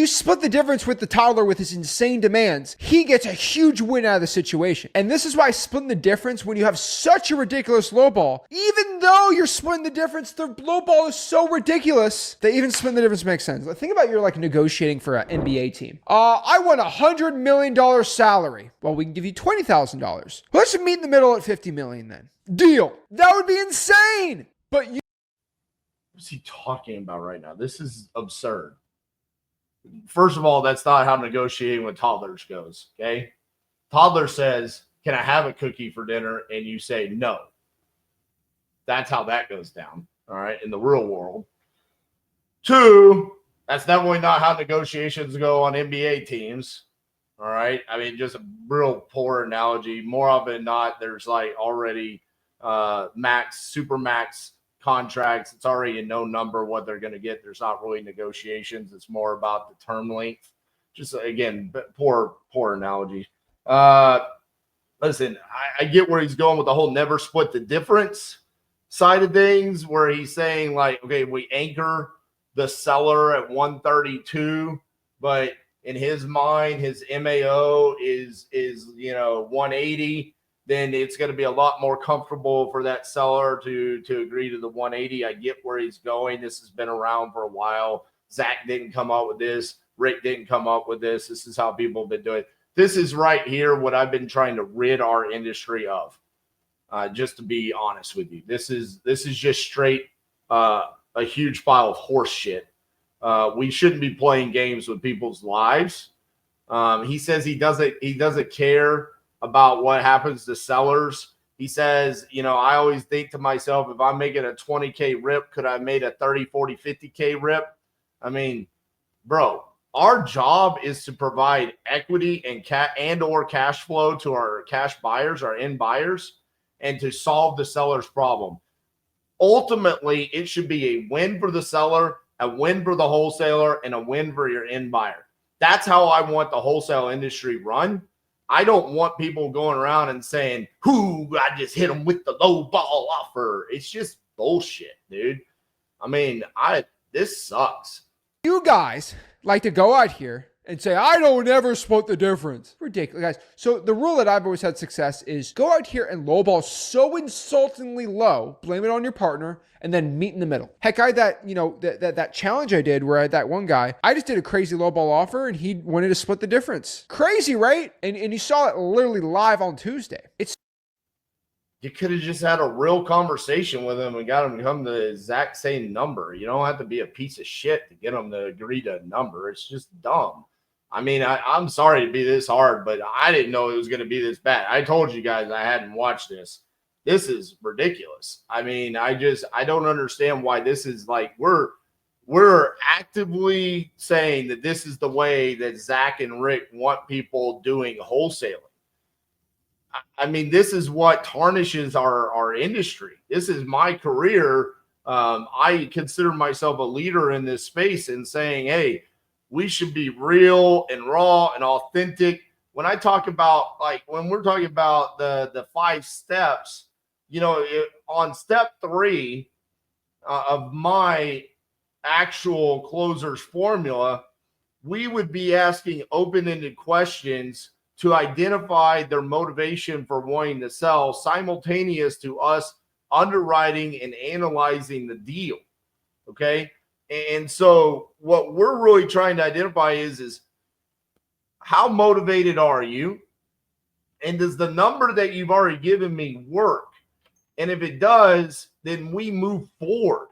split the difference with the toddler with his insane demands, he gets a huge win out of the situation. And this is why splitting the difference when you have such a ridiculous lowball, even though you're splitting the difference, the lowball is so ridiculous that even splitting the difference makes sense. Think about you're like negotiating for an NBA team. I want $100 million salary. Well, we can give you $20,000. Let's just meet in the middle at $50 million then. Deal. That would be insane. But what's he talking about right now? This is absurd. First of all, that's not how negotiating with toddlers goes, okay? Toddler says, can I have a cookie for dinner? And you say no. That's how that goes down, all right, in the real world. 2, that's definitely not how negotiations go on NBA teams, all right? I mean, just a real poor analogy. More often than not, there's like already super max contracts. It's already a no number what they're going to get. There's not really negotiations. It's more about the term length. Just again, poor analogy. Listen, I get where he's going with the whole never split the difference side of things, where he's saying like, okay, we anchor the seller at 132, but in his mind, his MAO is 180. Then it's going to be a lot more comfortable for that seller to agree to the 180. I get where he's going. This has been around for a while. Zach didn't come up with this. Rick didn't come up with this. This is how people have been doing it. This is right here what I've been trying to rid our industry of. Just to be honest with you, this is just straight a huge pile of horse shit. We shouldn't be playing games with people's lives. He says he doesn't care about what happens to sellers. He says, I always think to myself, if I'm making a 20K rip, could I have made a 30, 40, 50K rip? I mean, bro, our job is to provide equity and or cash flow to our cash buyers, our end buyers, and to solve the seller's problem. Ultimately, it should be a win for the seller, a win for the wholesaler, and a win for your end buyer. That's how I want the wholesale industry run. I don't want people going around and saying, I just hit them with the low ball offer. It's just bullshit, dude. I mean, this sucks. You guys like to go out here and say, I don't ever split the difference. Ridiculous, guys. So the rule that I've always had success is go out here and lowball so insultingly low, blame it on your partner, and then meet in the middle. Heck, I had that challenge I did where I had that one guy, I just did a crazy lowball offer and he wanted to split the difference. Crazy, right? And you saw it literally live on Tuesday. You could have just had a real conversation with him and got him to come to the exact same number. You don't have to be a piece of shit to get him to agree to a number. It's just dumb. I mean, I'm sorry to be this hard, but I didn't know it was going to be this bad. I told you guys I hadn't watched this. This is ridiculous. I mean, I don't understand why this is like we're actively saying that this is the way that Zach and Rick want people doing wholesaling. I mean, this is what tarnishes our industry. This is my career. I consider myself a leader in this space and saying, hey, we should be real and raw and authentic. When I talk about, when we're talking about the 5 steps, on step 3 of my actual closers formula, we would be asking open-ended questions to identify their motivation for wanting to sell simultaneous to us underwriting and analyzing the deal. Okay. And so what we're really trying to identify is how motivated are you? And does the number that you've already given me work? And if it does, then we move forward.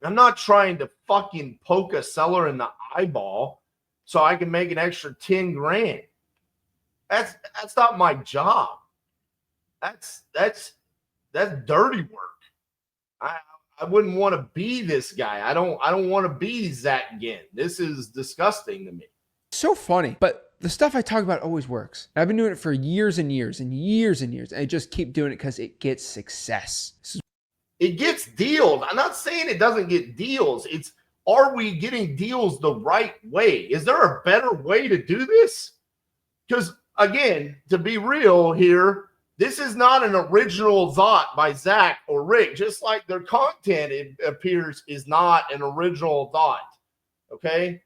I'm not trying to fucking poke a seller in the eyeball so I can make an extra 10 grand. That's not my job. That's dirty work. I wouldn't want to be this guy. I don't want to be Zach Ginn. This is disgusting to me. So funny, but the stuff I talk about always works. I've been doing it for years and years and years and years. And I just keep doing it because it gets success. It gets deals. I'm not saying it doesn't get deals. It's, are we getting deals the right way? Is there a better way to do this? Because again, to be real here, this is not an original thought by Zach or Rick, just like their content, it appears, is not an original thought. Okay.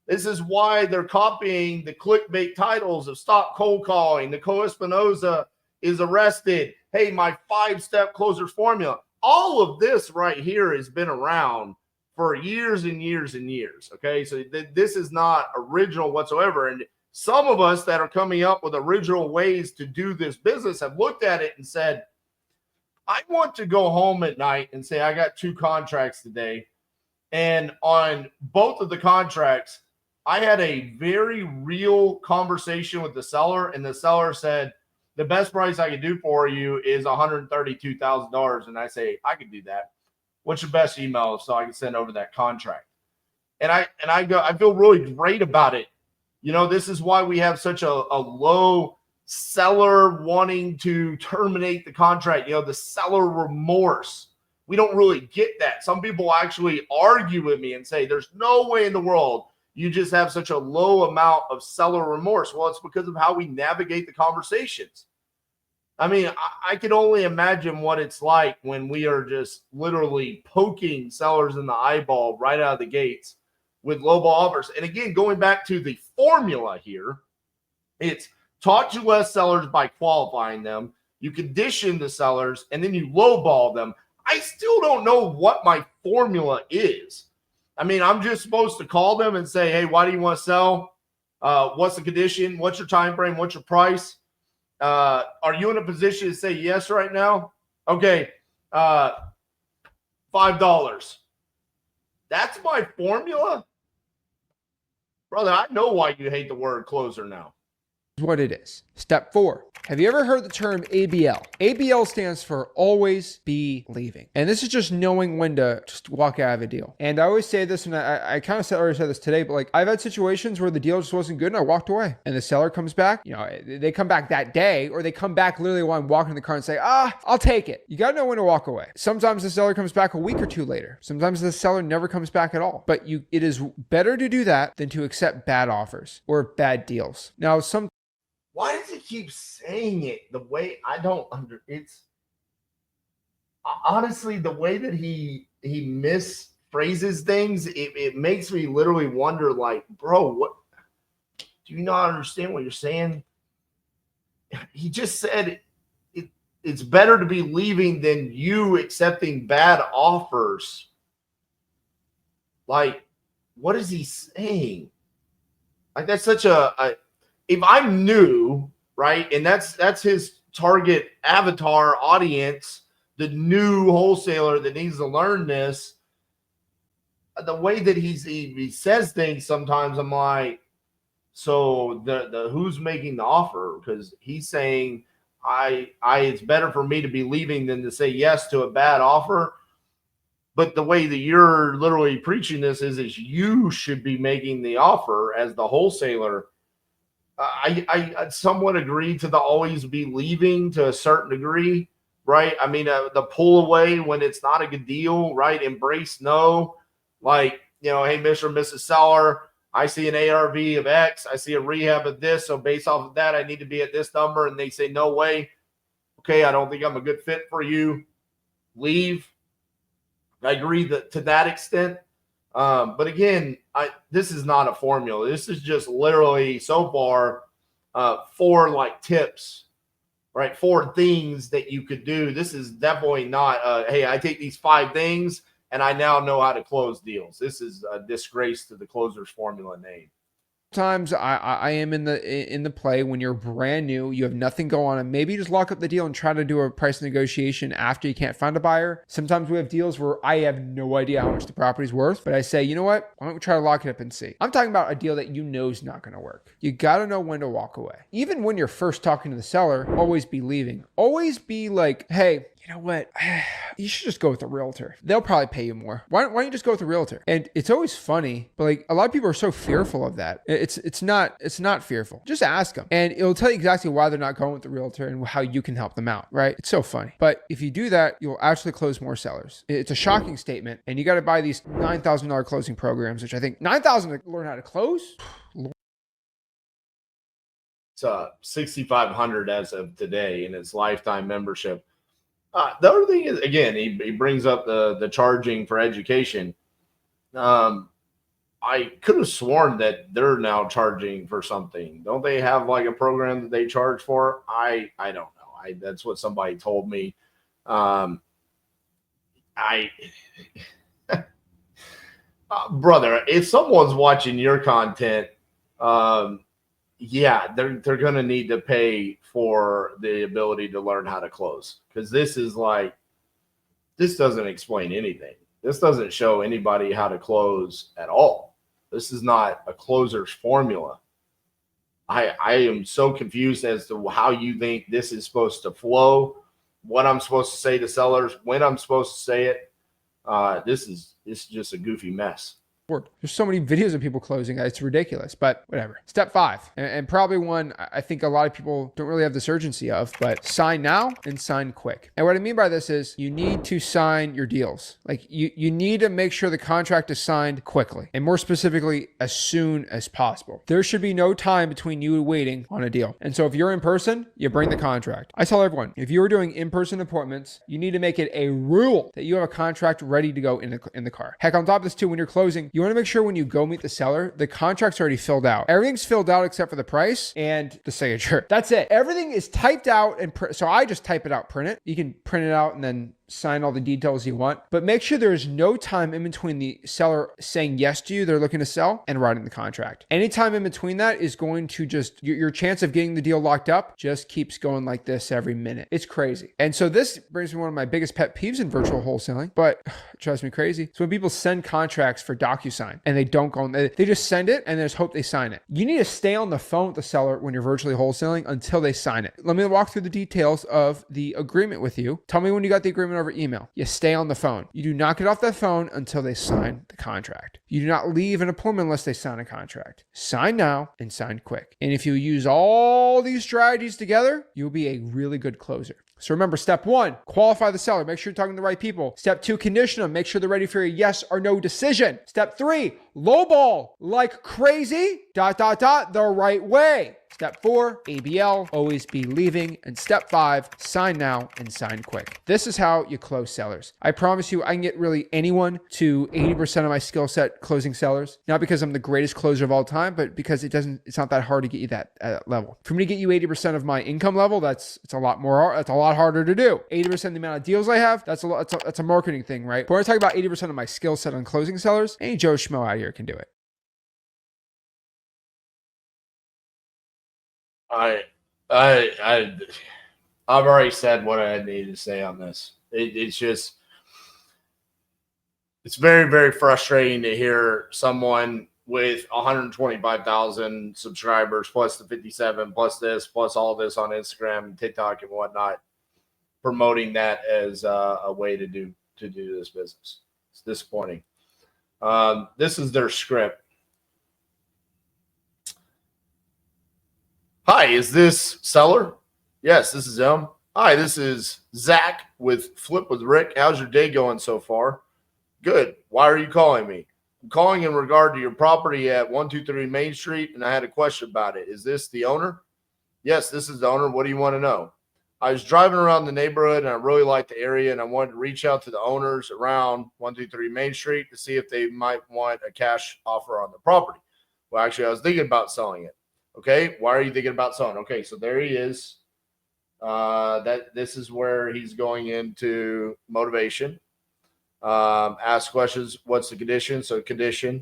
This is why they're copying the clickbait titles of Stop Cold Calling, Nicole Espinoza is arrested. Hey, my 5-step closers formula. All of this right here has been around for years and years and years. Okay. So this is not original whatsoever. And some of us that are coming up with original ways to do this business have looked at it and said, I want to go home at night and say, I got 2 contracts today. And on both of the contracts, I had a very real conversation with the seller, and the seller said, the best price I could do for you is $132,000. And I say, I could do that. What's your best email so I can send over that contract? And I go, I feel really great about it. You know, this is why we have such a low seller wanting to terminate the contract. You know, the seller remorse. We don't really get that. Some people actually argue with me and say, there's no way in the world you just have such a low amount of seller remorse. Well, it's because of how we navigate the conversations. I mean, I can only imagine what it's like when we are just literally poking sellers in the eyeball right out of the gates with lowball offers. And again, going back to the formula here, it's talk to less sellers by qualifying them. You condition the sellers and then you lowball them. I still don't know what my formula is. I mean, I'm just supposed to call them and say, hey, why do you want to sell? What's the condition? What's your time frame? What's your price? Are you in a position to say yes right now? Okay, $5. That's my formula? Brother, I know why you hate the word closer now. What it is. Step 4. Have you ever heard the term ABL? ABL stands for always be leaving. And this is just knowing when to just walk out of a deal. And I always say this, and I kind of already said this today, but like I've had situations where the deal just wasn't good and I walked away. And the seller comes back, you know, they come back that day, or they come back literally while I'm walking in the car and say, I'll take it. You got to know when to walk away. Sometimes the seller comes back a week or 2 later. Sometimes the seller never comes back at all. But it is better to do that than to accept bad offers or bad deals. Now, why does he keep saying it the way I don't it's honestly the way that he misphrases things, it makes me literally wonder, like, bro, what do you not understand what you're saying? He just said it's better to be leaving than you accepting bad offers. Like, what is he saying? Like, that's such if I'm new, right, and that's his target avatar audience, the new wholesaler that needs to learn this, the way that he says things, sometimes I'm like, so the who's making the offer? Because he's saying it's better for me to be leaving than to say yes to a bad offer. But the way that you're literally preaching this is you should be making the offer as the wholesaler. I somewhat agree to the always be leaving to a certain degree, right? I mean, the pull away when it's not a good deal, right? Embrace no. Like, you know, hey, Mr. and Mrs. Seller, I see an ARV of X. I see a rehab of this. So based off of that, I need to be at this number. And they say, no way. Okay, I don't think I'm a good fit for you. Leave. I agree to that extent. But again, this is not a formula. This is just literally so far 4 like tips, right? 4 things that you could do. This is definitely not, hey, I take these 5 things and I now know how to close deals. This is a disgrace to the Closers Formula name. Sometimes I am in the play when you're brand new, you have nothing going on, and maybe you just lock up the deal and try to do a price negotiation after you can't find a buyer. Sometimes we have deals where I have no idea how much the property's worth, but I say, you know what? Why don't we try to lock it up and see? I'm talking about a deal that you know is not going to work. You got to know when to walk away. Even when you're first talking to the seller, always be leaving. Always be like, hey, you know what? You should just go with a realtor. They'll probably pay you more. Why don't you just go with a realtor? And it's always funny, but like a lot of people are so fearful of that. It's not fearful. Just ask them, and it'll tell you exactly why they're not going with the realtor and how you can help them out. Right? It's so funny. But if you do that, you'll actually close more sellers. It's a shocking statement, and you got to buy these $9,000 closing programs, which I think $9,000 to learn how to close. It's $6,500 as of today, and it's lifetime membership. The other thing is, again, he brings up the charging for education. I could have sworn that they're now charging for something. Don't they have like a program that they charge for? I don't know. That's what somebody told me. Brother, if someone's watching your content, yeah, they're going to need to pay for the ability to learn how to close, because this doesn't explain anything. This doesn't show anybody how to close at all. This is not a closer's formula. I am so confused as to how you think this is supposed to flow, what I'm supposed to say to sellers, when I'm supposed to say it. This is just a goofy mess. There's so many videos of people closing. It's ridiculous, but whatever. Step 5, and probably one I think a lot of people don't really have this urgency of, but sign now and sign quick. And what I mean by this is you need to sign your deals. Like you need to make sure the contract is signed quickly, and more specifically, as soon as possible. There should be no time between you waiting on a deal. And so if you're in person, you bring the contract. I tell everyone, if you're doing in-person appointments, you need to make it a rule that you have a contract ready to go in the car. Heck, on top of this too, when you're closing, you want to make sure when you go meet the seller, the contract's already filled out. Everything's filled out except for the price and the signature. That's it. Everything is typed out, and so I just type it out, print it. You can print it out and then sign all the details you want, but make sure there's no time in between the seller saying yes to you, they're looking to sell, and writing the contract. Anytime in between that is going to just, your chance of getting the deal locked up just keeps going like this every minute. It's crazy. And so this brings me one of my biggest pet peeves in virtual wholesaling, but it drives me crazy. So when people send contracts for DocuSign and they don't go, they just send it and there's hope they sign it. You need to stay on the phone with the seller when you're virtually wholesaling until they sign it. Let me walk through the details of the agreement with you. Tell me when you got the agreement over email. You stay on the phone. You do not get off that phone until they sign the contract. You do not leave an appointment unless they sign a contract. Sign now and sign quick. And if you use all these strategies together, you'll be a really good closer. So remember, step 1, qualify the seller. Make sure you're talking to the right people. Step 2, condition them. Make sure they're ready for a yes or no decision. Step 3, lowball like crazy, ... the right way. Step 4, ABL, always be leaving. And step 5, sign now and sign quick. This is how you close sellers. I promise you, I can get really anyone to 80% of my skill set closing sellers. Not because I'm the greatest closer of all time, but because it's not that hard to get you that level. For me to get you 80% of my income level, that's a lot harder to do. 80% of the amount of deals I have, that's a marketing thing, right? But when I talk about 80% of my skill set on closing sellers, any Joe Schmo out here can do it. I've already said what I needed to say on this. It's very, very frustrating to hear someone with 125,000 subscribers plus the 57 plus this plus all this on Instagram and TikTok and whatnot, promoting that as a way to do this business. It's disappointing. This is their script. Hi, is this seller? Yes, this is him. Hi, this is Zach with Flip with Rick. How's your day going so far? Good. Why are you calling me? I'm calling in regard to your property at 123 Main Street, and I had a question about it. Is this the owner? Yes, this is the owner. What do you want to know? I was driving around the neighborhood, and I really liked the area, and I wanted to reach out to the owners around 123 Main Street to see if they might want a cash offer on the property. Well, actually, I was thinking about selling it. Okay, why are you thinking about selling? Okay, so there he is. This is where he's going into motivation. Ask questions. What's the condition? So condition,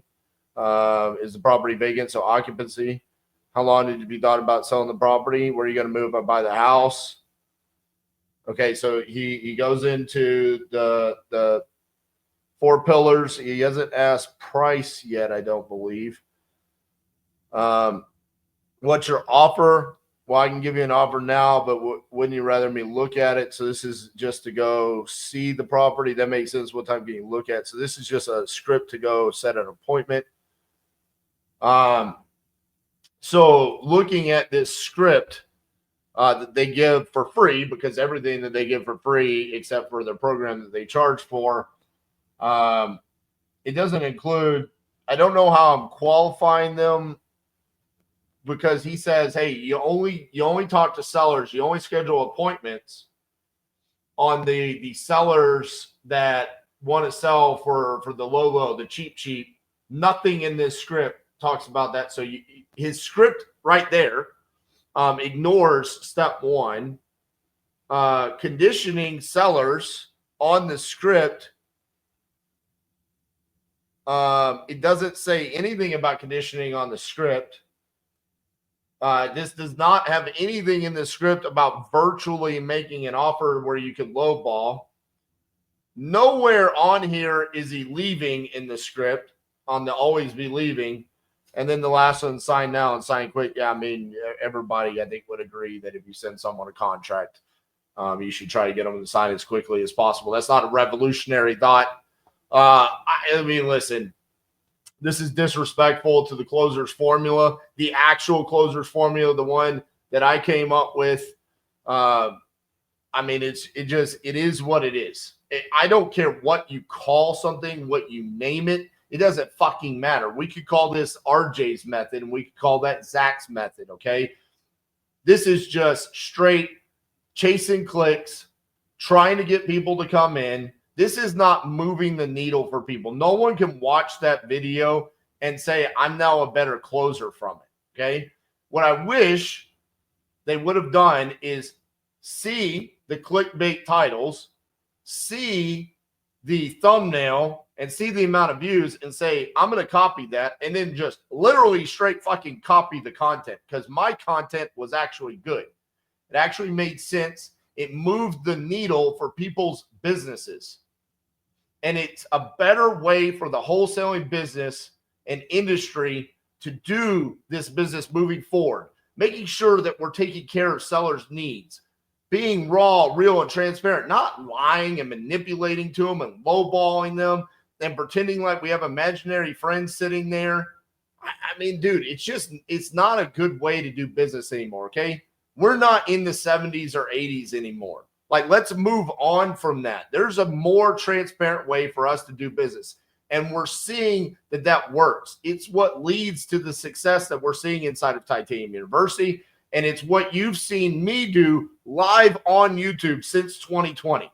is the property vacant? So occupancy. How long did you be thought about selling the property? Where are you going to move? I buy the house. Okay, so he goes into the 4 pillars. He hasn't asked price yet, I don't believe. What's your offer? Well, I can give you an offer now, but wouldn't you rather me look at it? So this is just to go see the property. That makes sense. What time can you look at? So this is just a script to go set an appointment. So looking at this script that they give for free, because everything that they give for free, except for the program that they charge for, it doesn't include, I don't know how I'm qualifying them, because he says, hey, you only talk to sellers, you only schedule appointments on the sellers that want to sell for the low, the cheap. Nothing in this script talks about that. So his script right there ignores step 1. Conditioning sellers on the script. It doesn't say anything about conditioning on the script. This does not have anything in the script about virtually making an offer where you can lowball. Nowhere on here is he leaving in the script on the always be leaving. And then the last one, sign now and sign quick. Yeah, I mean, everybody, I think, would agree that if you send someone a contract, you should try to get them to sign as quickly as possible. That's not a revolutionary thought. I mean, listen, this is disrespectful to the closer's formula, the actual closer's formula, the one that I came up with. I mean, it is what it is. I don't care what you call something, what you name it. It doesn't fucking matter. We could call this RJ's method and we could call that Zach's method, okay? This is just straight chasing clicks, trying to get people to come in. This is not moving the needle for people. No one can watch that video and say, I'm now a better closer from it, okay? What I wish they would have done is see the clickbait titles, see the thumbnail, and see the amount of views and say, I'm going to copy that, and then just literally straight fucking copy the content, because my content was actually good. It actually made sense. It moved the needle for people's businesses. And it's a better way for the wholesaling business and industry to do this business moving forward, making sure that we're taking care of sellers' needs, being raw, real, and transparent, not lying and manipulating to them and lowballing them and pretending like we have imaginary friends sitting there. I mean, dude, it's not a good way to do business anymore, okay? We're not in the 70s or 80s anymore. Like, let's move on from that. There's a more transparent way for us to do business. And we're seeing that works. It's what leads to the success that we're seeing inside of Titanium University. And it's what you've seen me do live on YouTube since 2020,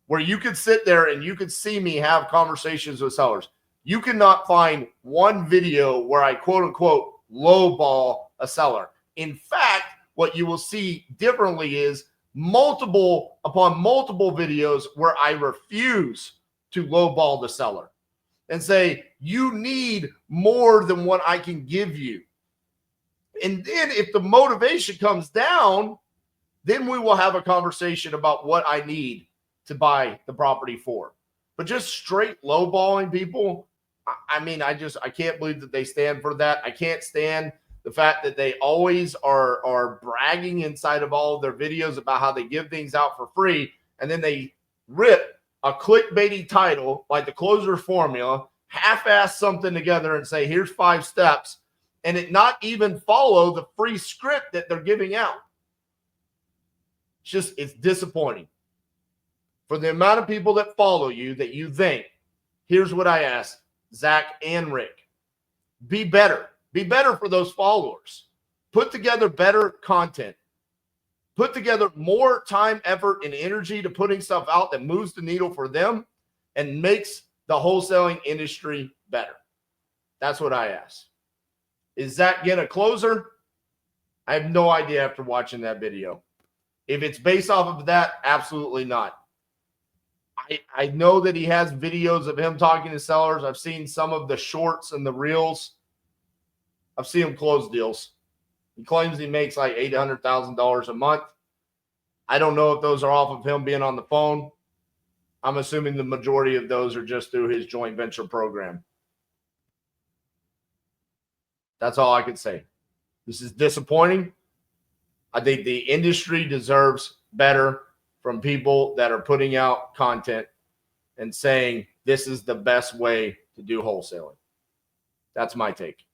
where you could sit there and you could see me have conversations with sellers. You cannot find one video where I quote unquote lowball a seller. In fact, what you will see differently is multiple upon multiple videos where I refuse to lowball the seller and say, you need more than what I can give you. And then if the motivation comes down, then we will have a conversation about what I need to buy the property for. But just straight lowballing people, I mean, I can't believe that they stand for that. I can't stand the fact that they always are bragging inside of all of their videos about how they give things out for free, and then they rip a clickbaity title like the closer formula, half-ass something together and say, here's 5 steps, and it not even follow the free script that they're giving out. It's disappointing. For the amount of people that follow you, that you think, here's what I ask, Zach and Rick. Be better. Be better for those followers. Put together better content. Put together more time, effort, and energy to putting stuff out that moves the needle for them and makes the wholesaling industry better. That's what I ask. Is that Ginn a closer? I have no idea after watching that video. If it's based off of that, absolutely not. I know that he has videos of him talking to sellers. I've seen some of the shorts and the reels. I've seen him close deals. He claims he makes like $800,000 a month. I don't know if those are off of him being on the phone. I'm assuming the majority of those are just through his joint venture program. That's all I can say. This is disappointing. I think the industry deserves better from people that are putting out content and saying this is the best way to do wholesaling. That's my take.